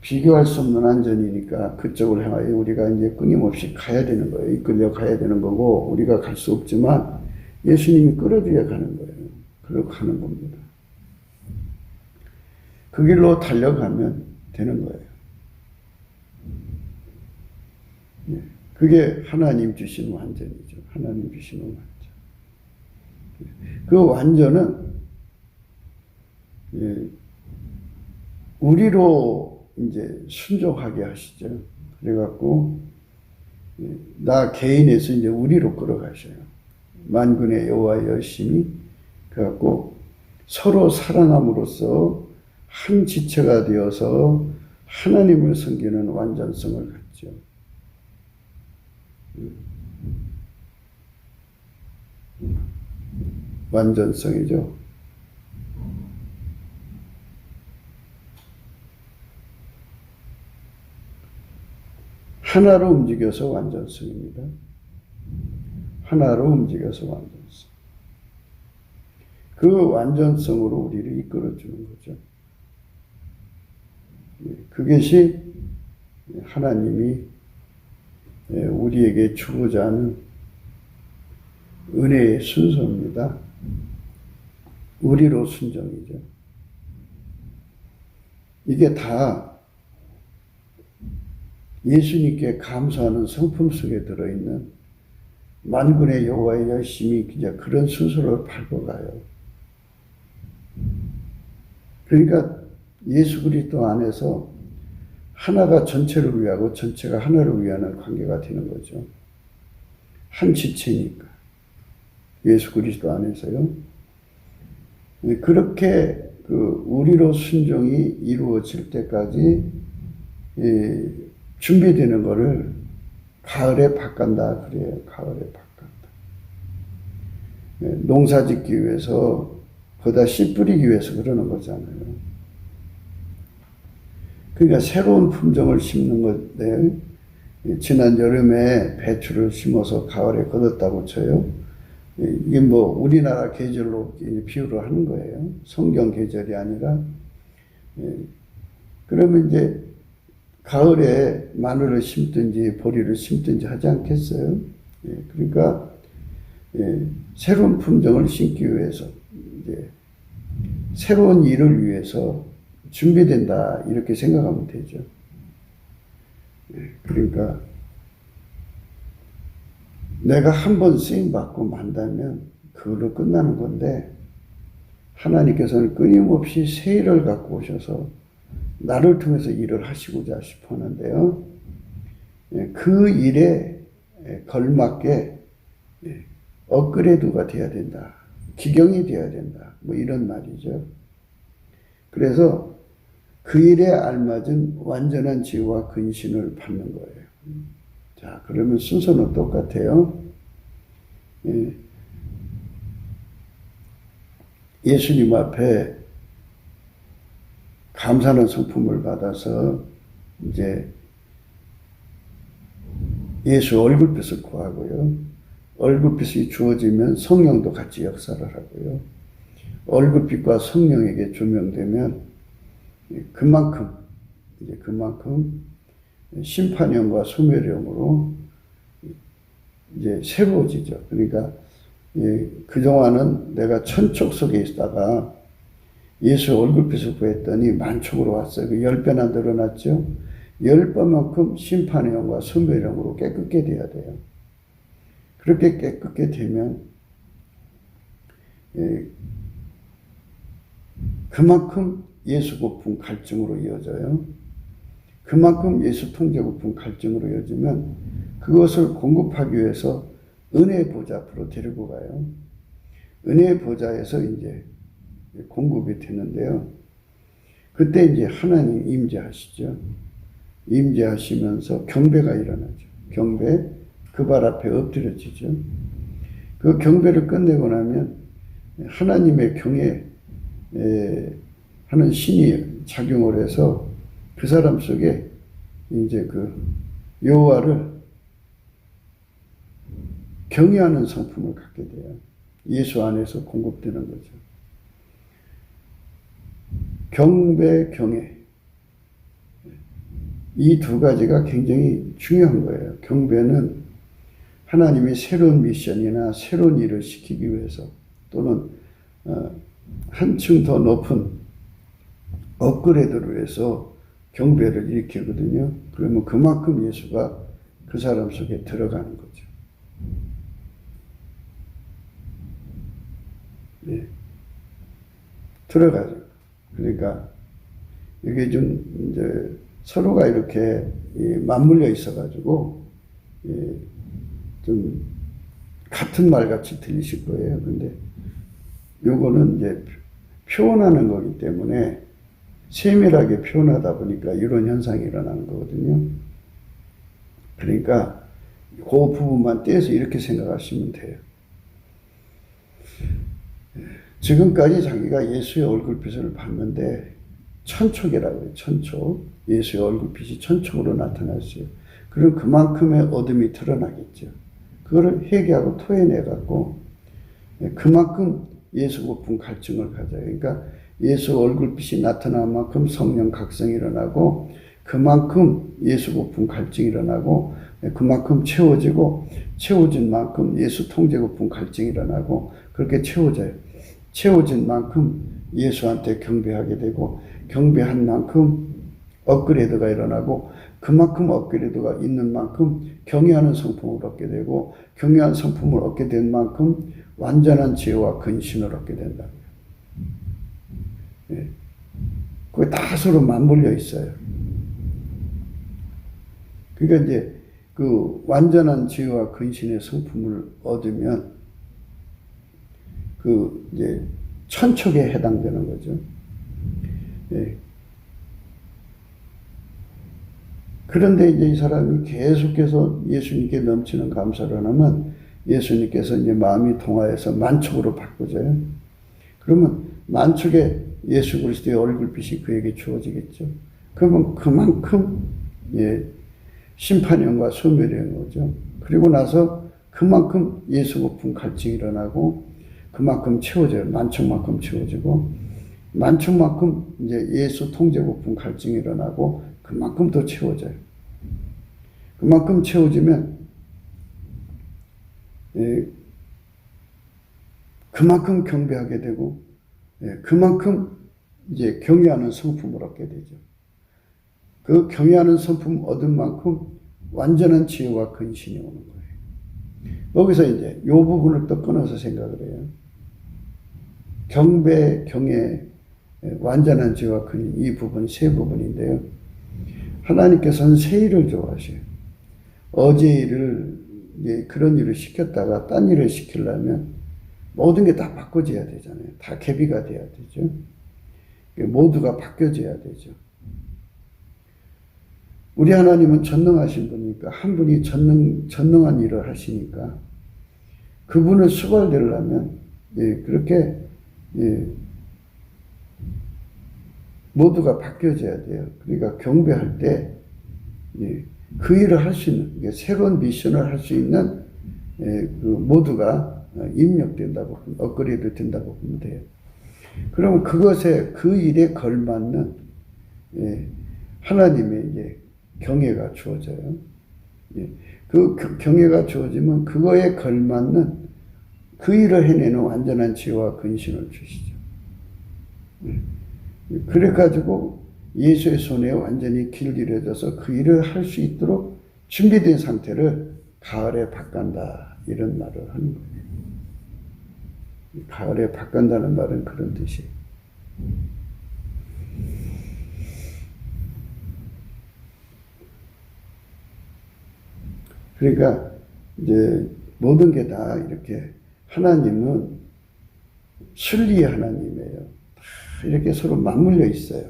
A: 비교할 수 없는 완전이니까 그쪽을 향하여 우리가 이제 끊임없이 가야 되는 거예요. 이끌려 가야 되는 거고 우리가 갈 수 없지만 예수님이 끌어들여 가는 거예요. 그러고 가는 겁니다. 그 길로 달려가면 되는 거예요. 그게 하나님 주신 완전이죠. 하나님 주시는 완전. 그 완전은 우리로 이제 순종하게 하시죠. 그래갖고 나 개인에서 이제 우리로 끌어가셔요. 만군의 여호와의 열심히 그래갖고 서로 사랑함으로써 한 지체가 되어서 하나님을 섬기는 완전성을 갖죠. 완전성이죠. 하나로 움직여서 완전성입니다. 하나로 움직여서 완전성. 그 완전성으로 우리를 이끌어주는 거죠. 그것이 하나님이 우리에게 주고자 하는 은혜의 순서입니다. 우리로 순종이죠. 이게 다 예수님께 감사하는 성품 속에 들어있는 만군의 여호와의 열심히 이제 그런 순서를 밟아가요. 그러니까 예수 그리스도 안에서 하나가 전체를 위하고 전체가 하나를 위하는 관계가 되는 거죠. 한 지체니까. 예수 그리스도 안에서요. 그렇게 우리로 순종이 이루어질 때까지 준비되는 거를 가을에 밭간다 그래요. 가을에 밭간다. 농사 짓기 위해서 거기다 씨 뿌리기 위해서 그러는 거잖아요. 그러니까 새로운 품종을 심는 건데 지난 여름에 배추를 심어서 가을에 거뒀다고 쳐요. 이게 뭐 우리나라 계절로 비유를 하는 거예요. 성경 계절이 아니라. 그러면 이제 가을에 마늘을 심든지 보리를 심든지 하지 않겠어요? 그러니까 새로운 품종을 심기 위해서 이제 새로운 일을 위해서 준비된다 이렇게 생각하면 되죠. 그러니까 내가 한 번 쓰임받고 만다면 그걸로 끝나는 건데 하나님께서는 끊임없이 새 일을 갖고 오셔서 나를 통해서 일을 하시고자 싶었는데요. 그 일에 걸맞게 업그레이드가 돼야 된다. 기경이 돼야 된다. 뭐 이런 말이죠. 그래서 그 일에 알맞은 완전한 지혜와 근신을 받는 거예요. 자, 그러면 순서는 똑같아요. 예수님 앞에 감사하는 성품을 받아서 이제 예수 얼굴빛을 구하고요. 얼굴빛이 주어지면 성령도 같이 역사를 하고요. 얼굴빛과 성령에게 조명되면 그만큼 심판형과 소멸형으로 이제 새로워지죠. 그러니까 그동안은 내가 천촉 속에 있다가 예수 얼굴빛을 구했더니 만촉으로 왔어요. 10배나 늘어났죠. 10배만큼 심판의 영과 소멸의 영으로 깨끗게 돼야 돼요. 그렇게 깨끗게 되면 그만큼 예수 고품 갈증으로 이어져요. 그만큼 예수 통제 고품 갈증으로 이어지면 그것을 공급하기 위해서 은혜의 보좌 앞으로 데리고 가요. 은혜의 보좌에서 이제 공급이 되는데요. 그때 이제 하나님 임재하시죠. 임재하시면서 경배가 일어나죠. 경배, 그 발 앞에 엎드려지죠. 그 경배를 끝내고 나면 하나님의 경에 하는 신이 작용을 해서 그 사람 속에 이제 그 여호와를 경외하는 성품을 갖게 돼요. 예수 안에서 공급되는 거죠. 경배, 경외. 이 두 가지가 굉장히 중요한 거예요. 경배는 하나님이 새로운 미션이나 새로운 일을 시키기 위해서 또는 한층 더 높은 업그레이드를 위해서 경배를 일으키거든요. 그러면 그만큼 예수가 그 사람 속에 들어가는 거죠. 네. 들어가죠. 그러니까 이게 좀 이제 서로가 이렇게 맞물려 있어가지고 좀 같은 말 같이 들리실 거예요. 근데 요거는 이제 표현하는 거기 때문에 세밀하게 표현하다 보니까 이런 현상이 일어나는 거거든요. 그러니까 그 부분만 떼서 이렇게 생각하시면 돼요. 지금까지 자기가 예수의 얼굴빛을 봤는데 천촉이라고 해요. 천촉. 예수의 얼굴빛이 천촉으로 나타났어요. 그럼 그만큼의 어둠이 드러나겠죠. 그거를 회개하고 토해내갖고 그만큼 예수 고픈 갈증을 가져요. 그러니까 예수 얼굴빛이 나타난 만큼 성령 각성이 일어나고 그만큼 예수 고픈 갈증이 일어나고 그만큼 채워지고 채워진 만큼 예수 통제 고픈 갈증이 일어나고 그렇게 채워져요. 채워진 만큼 예수한테 경배하게 되고 경배한 만큼 업그레이드가 일어나고 그만큼 업그레이드가 있는 만큼 경외하는 성품을 얻게 되고 경외한 성품을 얻게 된 만큼 완전한 지혜와 근신을 얻게 된다. 예. 그게 다 서로 맞물려 있어요. 그러니까 이제 그 완전한 지혜와 근신의 성품을 얻으면 그 이제 천촉에 해당되는 거죠. 예. 그런데 이제 이 사람이 계속해서 예수님께 넘치는 감사를 하면 예수님께서 이제 마음이 동화해서 만촉으로 바꾸져요. 그러면 만촉에 예수 그리스도의 얼굴빛이 그에게 주어지겠죠. 그러면 그만큼 심판형과 소멸형 오죠. 그리고 나서 그만큼 예수 고픈 갈증이 일어나고 그만큼 채워져요. 만촉만큼 채워지고 만촉만큼 이제 예수 통제 고픈 갈증이 일어나고 그만큼 더 채워져요. 그만큼 채워지면 그만큼 경배하게 되고 그만큼 이제 경외하는 성품을 얻게 되죠. 그 경외하는 성품 얻은 만큼 완전한 지혜와 근신이 오는 거예요. 여기서 이제 이 부분을 또 끊어서 생각을 해요. 경배, 경외, 완전한 지혜와 근신 이 부분 세 부분인데요. 하나님께서는 새 일을 좋아하셔요. 어제 일을 그런 일을 시켰다가 딴 일을 시키려면 모든 게 다 바꿔져야 되잖아요. 다 계비가 돼야 되죠. 모두가 바뀌어져야 되죠. 우리 하나님은 전능하신 분이니까 한 분이 전능한 일을 하시니까 그분을 수발되려면 그렇게 모두가 바뀌어져야 돼요. 그러니까 경배할 때 그 일을 할 수 있는 새로운 미션을 할 수 있는 그 모두가 입력된다고 업그레이드 된다고 보면 돼요. 그러면 그것에 그 일에 걸맞는 하나님의 이제 경외가 주어져요. 그 경외가 주어지면 그거에 걸맞는 그 일을 해내는 완전한 지혜와 근신을 주시죠. 그래가지고 예수의 손에 완전히 길들여져서 그 일을 할 수 있도록 준비된 상태를 가을에 바꾼다 이런 말을 하는 거예요. 가을에 바꾼다는 말은 그런 뜻이에요. 그러니까 이제 모든 게 다 이렇게 하나님은 순리의 하나님이에요. 다 이렇게 서로 맞물려 있어요.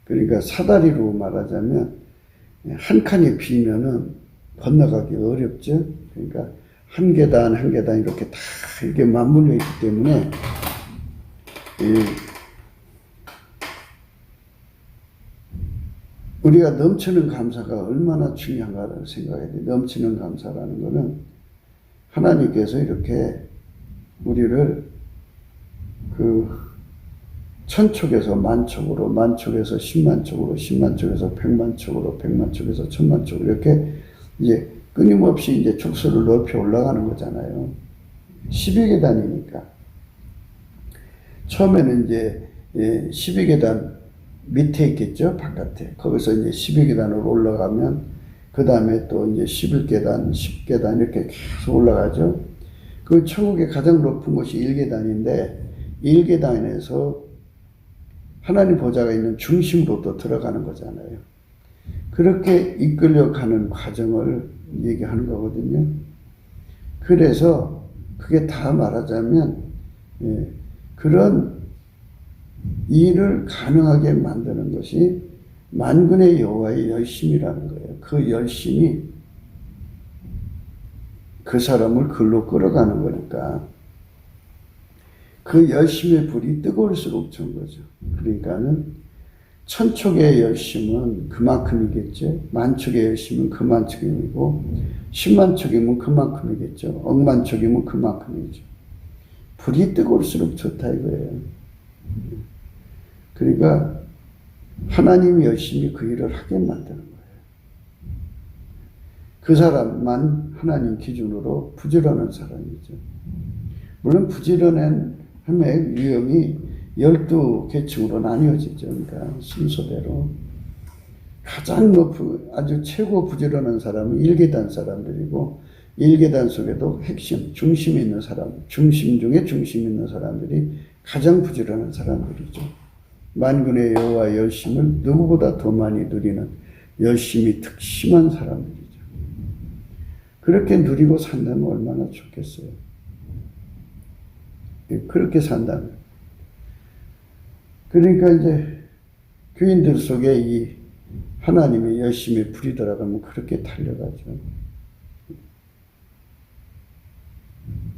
A: 그러니까 사다리로 말하자면 한 칸이 비면은 건너가기 어렵죠. 그러니까 한 계단 한 계단 이렇게 다 이렇게 맞물려 있기 때문에 우리가 넘치는 감사가 얼마나 중요한가를 생각해야 돼. 넘치는 감사라는 것은 하나님께서 이렇게 우리를 그 천촉에서 만촉으로, 만촉에서 10만촉으로, 10만촉에서 100만촉으로, 100만촉에서 1000만촉으로 이렇게 이제 끊임없이 이제 촉수를 높여 올라가는 거잖아요. 12계단이니까. 처음에는 이제 12계단 밑에 있겠죠, 바깥에. 거기서 이제 12계단으로 올라가면 그 다음에 또 이제 11계단, 10계단 이렇게 계속 올라가죠. 그 천국의 가장 높은 곳이 1계단인데 1계단에서 하나님 보좌가 있는 중심으로 또 들어가는 거잖아요. 그렇게 이끌려가는 과정을 얘기하는 거거든요. 그래서 그게 다 말하자면 그런 일을 가능하게 만드는 것이 만군의 여호와의 열심이라는 거예요. 그 열심이 그 사람을 글로 끌어가는 거니까 그 열심의 불이 뜨거울수록 좋은 거죠. 그러니까는 천촉의 열심은 그만큼이겠죠. 만촉의 열심은 그만큼이고 10만촉이면 그만큼이겠죠. 억만촉이면 그만큼이죠. 불이 뜨거울수록 좋다 이거예요. 그러니까 하나님이 열심히 그 일을 하게 만드는 거예요. 그 사람만 하나님 기준으로 부지런한 사람이죠. 물론 부지런한 함의 유형이 12계층으로 나뉘어지죠. 그러니까 순서대로. 가장 높은, 아주 최고 부지런한 사람은 1계단 사람들이고, 1계단 속에도 핵심, 중심에 있는 사람, 중심 중에 중심 있는 사람들이 가장 부지런한 사람들이죠. 만군의 여호와의 열심을 누구보다 더 많이 누리는 열심이 특심한 사람들이죠. 그렇게 누리고 산다면 얼마나 좋겠어요. 그렇게 산다면. 그러니까 이제 교인들 속에 이 하나님의 열심히 불이 들어가면 그렇게 달려가죠.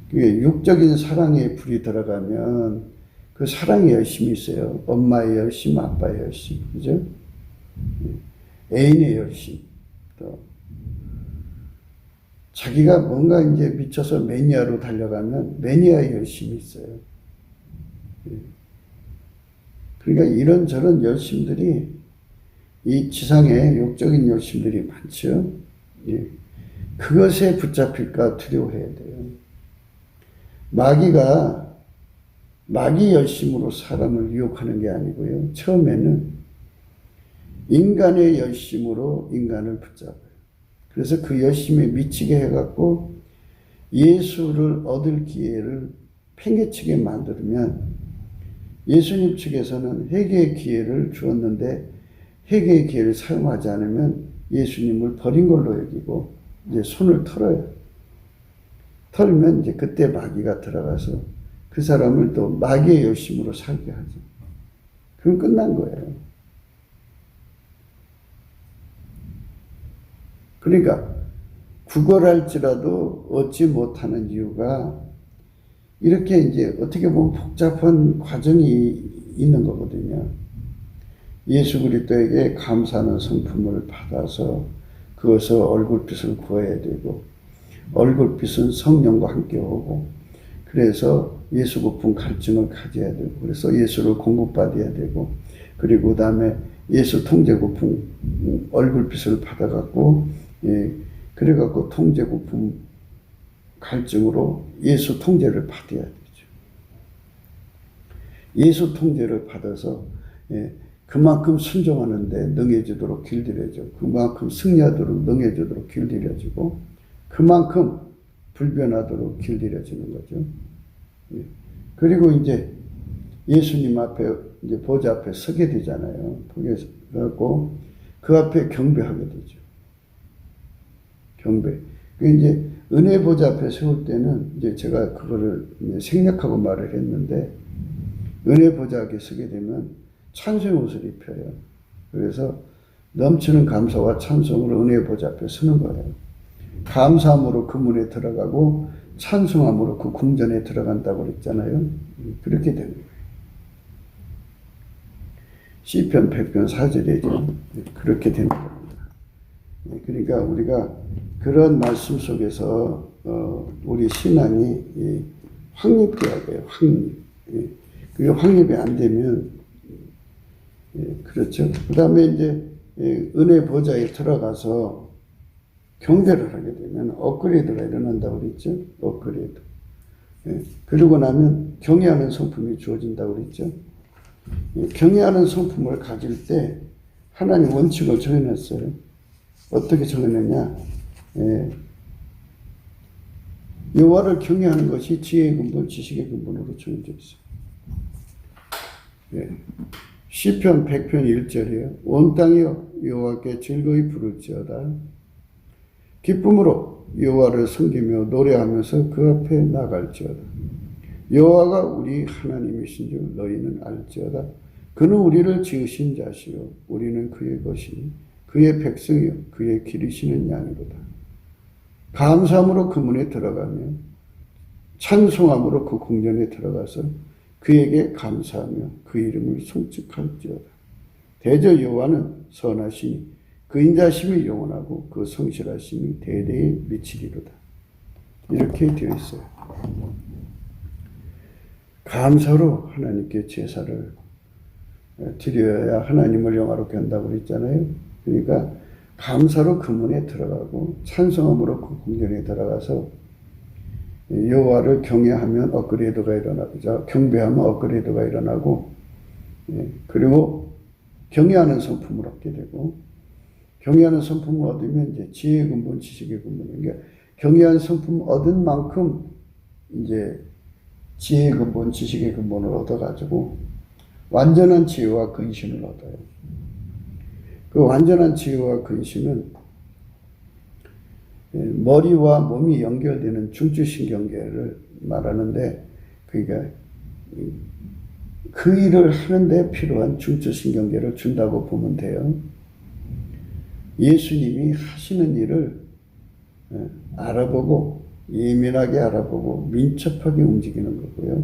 A: 그게 육적인 사랑에 불이 들어가면 그 사랑의 열심이 있어요. 엄마의 열심, 아빠의 열심, 그죠? 애인의 열심, 또 자기가 뭔가 이제 미쳐서 매니아로 달려가면 매니아의 열심이 있어요. 그러니까 이런저런 열심들이 이 지상에 욕적인 열심들이 많죠. 그것에 붙잡힐까 두려워해야 돼요. 마귀가 마귀 열심으로 사람을 유혹하는 게 아니고요. 처음에는 인간의 열심으로 인간을 붙잡아요. 그래서 그 열심에 미치게 해갖고 예수를 얻을 기회를 팽개치게 만들면 예수님 측에서는 회개의 기회를 주었는데 회개의 기회를 사용하지 않으면 예수님을 버린 걸로 여기고 이제 손을 털어요. 털면 이제 그때 마귀가 들어가서 그 사람을 또 마귀의 열심으로 살게 하죠. 그럼 끝난 거예요. 그러니까 구걸할지라도 얻지 못하는 이유가 이렇게 이제 어떻게 보면 복잡한 과정이 있는 거거든요. 예수 그리스도에게 감사하는 성품을 받아서 그것을 얼굴빛을 부어야 되고 얼굴빛은 성령과 함께 오고 그래서 예수 고품 갈증을 가져야 되고 그래서 예수를 공급받아야 되고 그리고 그 다음에 예수 통제 고품 얼굴빛을 받아갖고 그래갖고 통제 고품 갈증으로 예수 통제를 받아야 되죠. 예수 통제를 받아서 그만큼 순종하는데 능해지도록 길들여져 그만큼 승리하도록 능해지도록 길들여지고 그만큼 불변하도록 길들여지는 거죠. 그리고 이제 예수님 앞에 이제 보좌 앞에 서게 되잖아요. 그래갖고 그 앞에 경배하게 되죠. 경배. 그 이제 은혜 보좌 앞에 세울 때는 이제 제가 그거를 생략하고 말을 했는데, 은혜 보좌 앞에 서게 되면 찬송의 옷을 입혀요. 그래서 넘치는 감사와 찬송으로 은혜 보좌 앞에 서는 거예요. 감사함으로 그 문에 들어가고 찬송함으로 그 궁전에 들어간다고 그랬잖아요. 그렇게 되는 거예요. 시편 100편 4절이죠. 그렇게 되는 겁니다. 그러니까 우리가 그런 말씀 속에서 우리 신앙이 확립돼야 돼요. 확립. 그게 확립이 안 되면 그렇죠. 그 다음에 이제 은혜 보좌에 들어가서 경배를 하게 되면 업그레이드가 일어난다고 그랬죠. 업그레이드. 그러고 나면 경외하는 성품이 주어진다고 그랬죠. 경외하는 성품을 가질 때 하나님 원칙을 정해놨어요. 어떻게 정해놨냐? 여호와를 경외하는 것이 지혜의 근본, 지식의 근본으로 정해져 있어요. 시편 100편 1절이에요. 온 땅이여 여호와께 즐거이 부를지어다. 기쁨으로 여호와를 섬기며 노래하면서 그 앞에 나갈지어다. 여호와가 우리 하나님이신 줄 너희는 알지어다. 그는 우리를 지으신 자시요 우리는 그의 것이니 그의 백성이요 그의 기르시는 양이로다. 감사함으로 그 문에 들어가며 찬송함으로 그 궁전에 들어가서 그에게 감사하며 그 이름을 송축할지어다. 대저 여호와는 선하시니 그 인자심이 영원하고 그 성실하심이 대대에 미치리로다. 이렇게 되어 있어요. 감사로 하나님께 제사를 드려야 하나님을 영화롭게 한다고 그랬잖아요. 그러니까 감사로 그 문에 들어가고 찬송함으로 그 궁전에 들어가서 여호와를 경외하면 업그레이드가 일어나고 경배하면 업그레이드가 일어나고 그리고 경외하는 성품을 얻게 되고 경외하는 성품을 얻으면 이제 지혜의 근본, 지식의 근본. 그러니까 경외하는 성품을 얻은 만큼 이제 지혜의 근본, 지식의 근본을 얻어가지고 완전한 지혜와 근신을 얻어요. 그 완전한 지혜와 근신은 머리와 몸이 연결되는 중추신경계를 말하는데, 그러니까 그 일을 하는데 필요한 중추신경계를 준다고 보면 돼요. 예수님이 하시는 일을 알아보고 예민하게 알아보고 민첩하게 움직이는 거고요.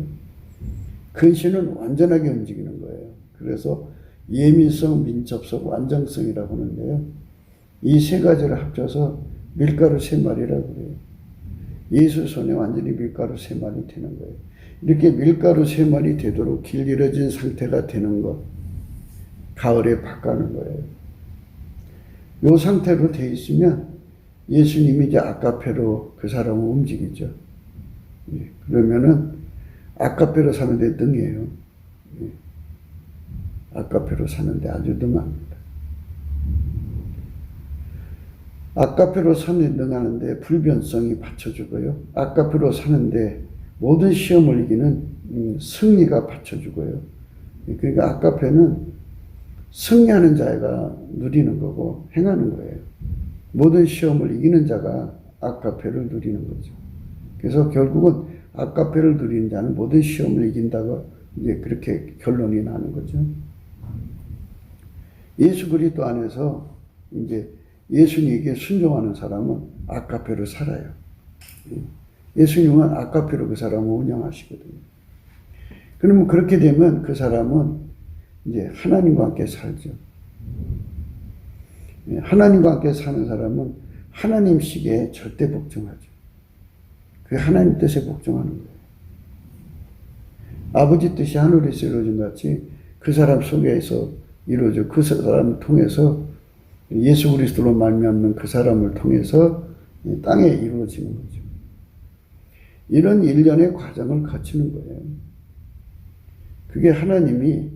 A: 근신은 완전하게 움직이는 거예요. 그래서 예민성, 민첩성, 완전성이라고 하는데요. 이 세 가지를 합쳐서 밀가루 3마리라고 그래요. 예수 손에 완전히 밀가루 3마리 되는 거예요. 이렇게 밀가루 3마리 되도록 길들여진 상태가 되는 것, 가을에 바꿔는 거예요. 이 상태로 돼 있으면 예수님이 이제 아까페로 그 사람을 움직이죠. 그러면은 아까페로 사는데 능해요. 아까페로 사는데 아주 능합니다. 아까페로 사는데 능하는데 불변성이 받쳐주고요. 아까페로 사는데 모든 시험을 이기는 승리가 받쳐주고요. 그러니까 아까페는 승리하는 자가 누리는 거고 행하는 거예요. 모든 시험을 이기는 자가 아까페를 누리는 거죠. 그래서 결국은 아까페를 누리는 자는 모든 시험을 이긴다고 이제 그렇게 결론이 나는 거죠. 예수 그리스도 안에서 이제 예수님에게 순종하는 사람은 아까페로 살아요. 예수님은 아까페로 그 사람을 운영하시거든요. 그러면 그렇게 되면 그 사람은 이제 하나님과 함께 살죠. 하나님과 함께 사는 사람은 하나님식에 절대 복종하죠. 그 하나님 뜻에 복종하는 거예요. 아버지 뜻이 하늘에서 이루어진 같이 그 사람 속에서 이루어져 그 사람을 통해서 예수 그리스도로 말미암는 그 사람을 통해서 땅에 이루어지는 거죠. 이런 일련의 과정을 거치는 거예요. 그게 하나님이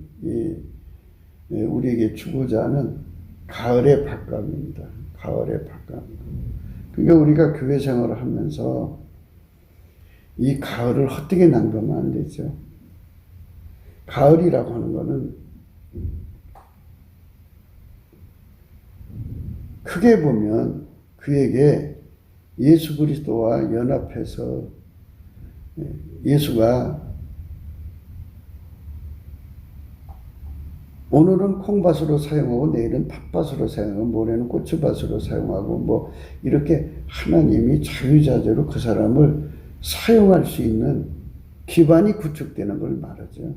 A: 우리에게 주고자 하는 가을의 바감입니다. 가을의 바감. 그러니까 우리가 교회 생활을 하면서 이 가을을 헛되게 낭비하면 안 되죠. 가을이라고 하는 거는 크게 보면 그에게 예수 그리스도와 연합해서 예수가 오늘은 콩밭으로 사용하고 내일은 팥밭으로 사용하고 모레는 고추밭으로 사용하고 뭐 이렇게 하나님이 자유자재로 그 사람을 사용할 수 있는 기반이 구축되는 걸 말하죠.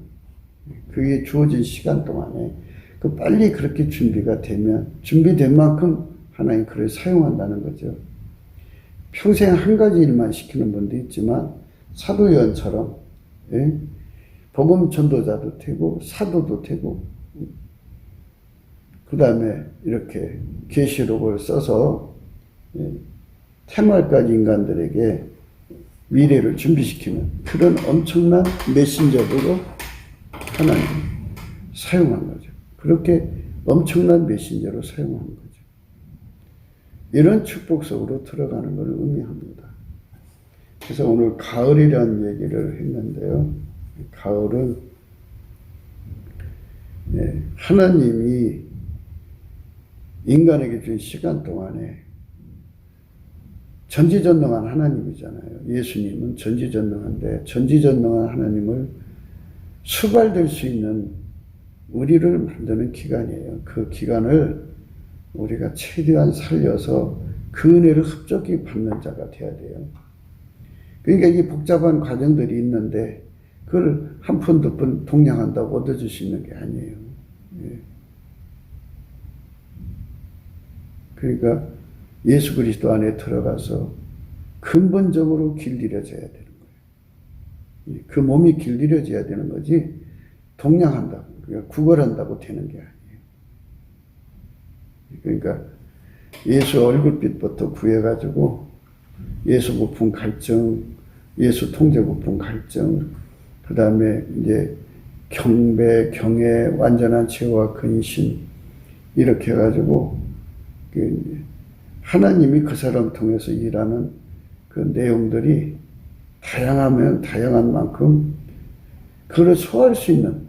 A: 그게 주어진 시간 동안에 그 빨리 그렇게 준비가 되면 준비된 만큼 하나님 그를 사용한다는 거죠. 평생 한 가지 일만 시키는 분도 있지만 사도요한처럼 복음 전도자도 되고 사도도 되고 그 다음에 이렇게 계시록을 써서 태말까지 인간들에게 미래를 준비시키는 그런 엄청난 메신저로 하나님 사용한 거죠. 그렇게 엄청난 메신저로 사용한 거죠. 이런 축복 속으로 들어가는 것을 의미합니다. 그래서 오늘 가을이라는 얘기를 했는데요. 가을은 하나님이 인간에게 준 시간 동안에 전지전능한 하나님이잖아요. 예수님은 전지전능한데 전지전능한 하나님을 수발될 수 있는 우리를 만드는 기간이에요. 그 기간을 우리가 최대한 살려서 그 은혜를 흡족히 받는 자가 돼야 돼요. 그러니까 이 복잡한 과정들이 있는데 그걸 한 푼 두 푼 동냥한다고 얻어줄 수 있는 게 아니에요. 그러니까 예수 그리스도 안에 들어가서 근본적으로 길들여져야 되는 거예요. 그 몸이 길들여져야 되는 거지 동냥한다고, 그러니까 구걸한다고 되는 게 아니에요. 그러니까 예수 얼굴빛부터 구해가지고 예수 부품 갈증, 예수 통제 부품 갈증, 그 다음에 이제 경배, 경애, 완전한 치유와 근신 이렇게 해가지고 하나님이 그 사람 통해서 일하는 그 내용들이 다양하면 다양한 만큼 그걸 소화할 수 있는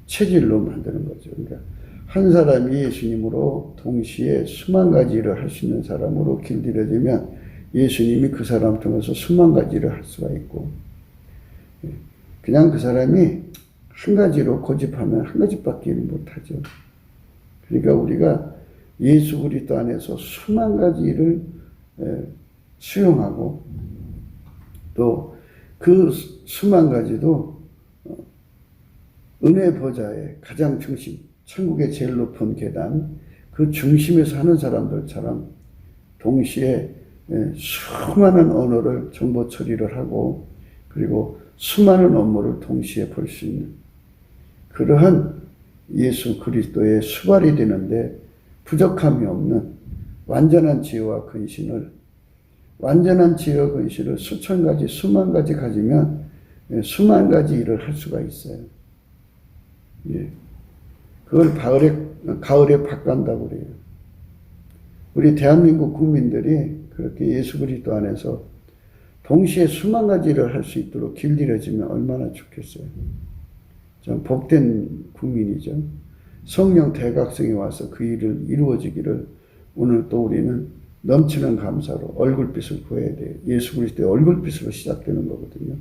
A: 체질로 만드는 거죠. 그러니까 한 사람이 예수님으로 동시에 수만 가지 일을 할 수 있는 사람으로 길들여지면 예수님이 그 사람 통해서 수만 가지 일을 할 수가 있고, 그냥 그 사람이 한 가지로 고집하면 한 가지밖에 일 못하죠. 그러니까 우리가 예수 그리스도 안에서 수만 가지 일을 수용하고 또 그 수만 가지도 은혜 보좌의 가장 중심, 천국의 제일 높은 계단, 그 중심에서 하는 사람들처럼 동시에 수많은 언어를 정보 처리를 하고 그리고 수많은 업무를 동시에 볼 수 있는 그러한 예수 그리스도의 수발이 되는데 부족함이 없는 완전한 지혜와 근신을, 완전한 지혜와 근신을 수천 가지, 수만 가지 가지면 수만 가지 일을 할 수가 있어요. 예. 그걸 가을에 바꾼다고 그래요. 우리 대한민국 국민들이 그렇게 예수 그리스도 안에서 동시에 수만 가지 일을 할 수 있도록 길들여지면 얼마나 좋겠어요. 참 복된 국민이죠. 성령 대각성이 와서 그 일을 이루어지기를 오늘 또 우리는 넘치는 감사로 얼굴빛을 보여야 돼요. 예수 그리스도의 얼굴빛으로 시작되는 거거든요.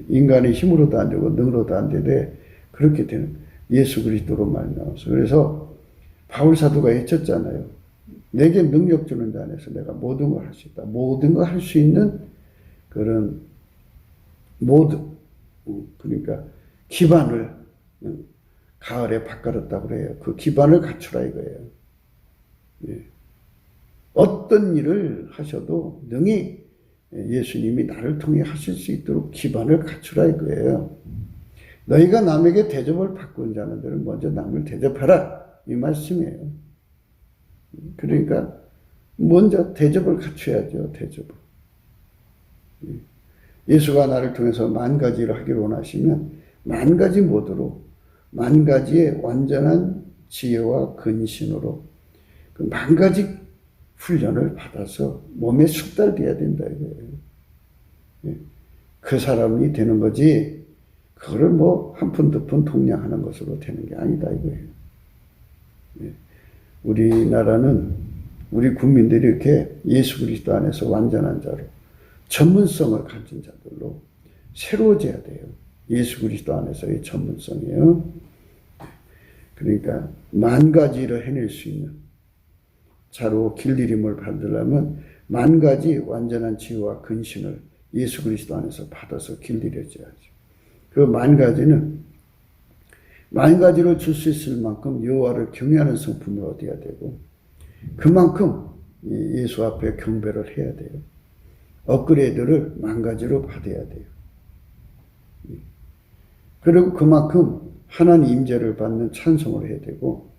A: 인간의 힘으로도 안 되고 능으로도 안 되되 그렇게 되는 예수 그리스도로 말미암아서. 그래서 바울 사도가 외쳤잖아요. 내게 능력 주는 자 안에서 내가 모든 걸 할 수 있다. 모든 걸 할 수 있는 그런 그러니까 기반을 가을에 바꿔놨다고 그래요. 그 기반을 갖추라 이거예요. 예. 어떤 일을 하셔도 능히 예수님이 나를 통해 하실 수 있도록 기반을 갖추라 이거예요. 너희가 남에게 대접을 바꾸는 자들은 먼저 남을 대접하라 이 말씀이에요. 그러니까 먼저 대접을 갖춰야죠. 대접을. 예수가 나를 통해서 만 가지를 하기를 원하시면 만 가지 모드로 만 가지의 완전한 지혜와 근신으로 그 만 가지 훈련을 받아서 몸에 숙달돼야 된다 이거예요. 그 사람이 되는 거지 그거를 뭐 한 푼 두 푼 동냥하는 것으로 되는 게 아니다 이거예요. 우리나라는 우리 국민들이 이렇게 예수 그리스도 안에서 완전한 자로 전문성을 가진 자들로 새로워져야 돼요. 예수 그리스도 안에서의 전문성이에요. 그러니까 만 가지 일을 해낼 수 있는 자로 길들임을 받으려면 만 가지 완전한 지혜와 근신을 예수 그리스도 안에서 받아서 길들여져야죠. 그 만 가지는 만 가지를 줄 수 있을 만큼 여호와를 경외하는 성품을 얻어야 되고 그만큼 예수 앞에 경배를 해야 돼요. 업그레이드를 만 가지로 받아야 돼요. 그리고 그만큼 하나님 임재를 받는 찬송을 해야 되고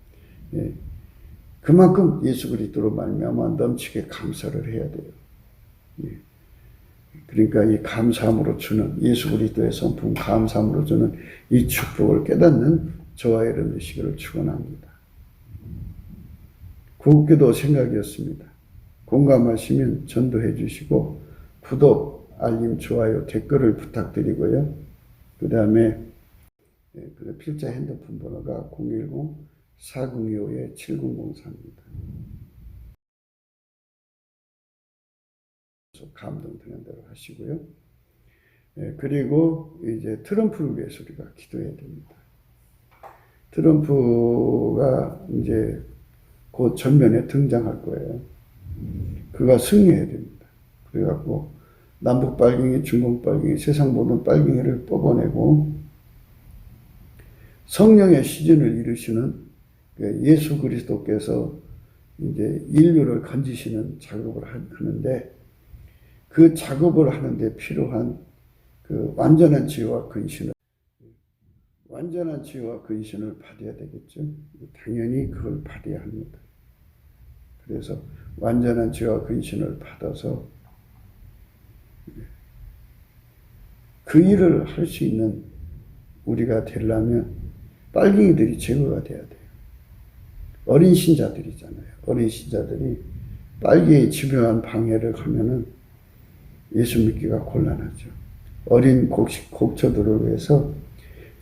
A: 그만큼 예수 그리스도로 말미암아 넘치게 감사를 해야 돼요. 그러니까 이 감사함으로 주는 예수 그리스도의 성품 감사함으로 주는 이 축복을 깨닫는 저와 여러분 되시기를 축원합니다. 구국기도 생각이었습니다. 공감하시면 전도해 주시고 구독, 알림, 좋아요, 댓글을 부탁드리고요. 그 다음에 필자 핸드폰 번호가 010-4025-7004입니다. 감동되는 대로 하시고요. 그리고 이제 트럼프를 위해서 우리가 기도해야 됩니다. 트럼프가 이제 곧 전면에 등장할 거예요. 그가 승리해야 됩니다. 그래갖고 남북 빨갱이, 중국 빨갱이, 세상 모든 빨갱이를 뽑아내고 성령의 시즌을 이루시는 예수 그리스도께서 이제 인류를 건지시는 작업을 하는데 그 작업을 하는데 필요한 그 완전한 지혜와 근신을 받아야 되겠죠. 당연히 그걸 받아야 합니다. 그래서 완전한 지혜와 근신을 받아서 그 일을 할 수 있는 우리가 되려면 빨갱이들이 제거가 돼야 돼요. 어린 신자들이잖아요. 어린 신자들이 빨갱이 집요한 방해를 하면은 예수 믿기가 곤란하죠. 어린 곡초들을 위해서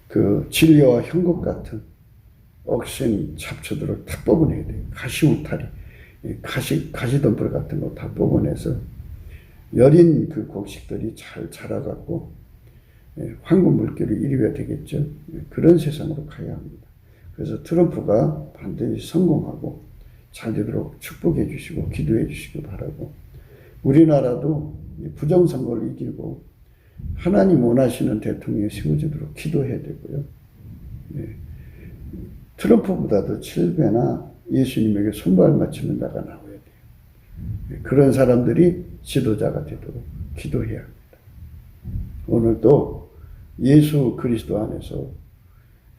A: 그 진리와 형국 같은 억센 잡초들을 다 뽑아내야 돼요. 가시 울타리, 가시덤불 같은 거 다 뽑아내서 여린 그 곡식들이 잘 자라갖고 황금 물결이 이루어야 되겠죠. 그런 세상으로 가야 합니다. 그래서 트럼프가 반드시 성공하고 잘 되도록 축복해 주시고 기도해 주시기 바라고 우리나라도 부정선거를 이기고 하나님 원하시는 대통령이 세워지도록 기도해야 되고요. 트럼프보다도 7배나 예수님에게 손발 맞추는 자가 나와야 돼요. 그런 사람들이 지도자가 되도록 기도해야 합니다. 오늘도 예수 그리스도 안에서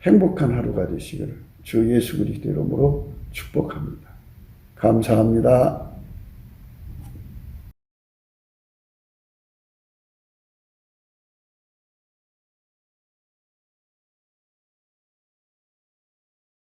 A: 행복한 하루가 되시기를 주 예수 그리스도 이름으로 축복합니다. 감사합니다.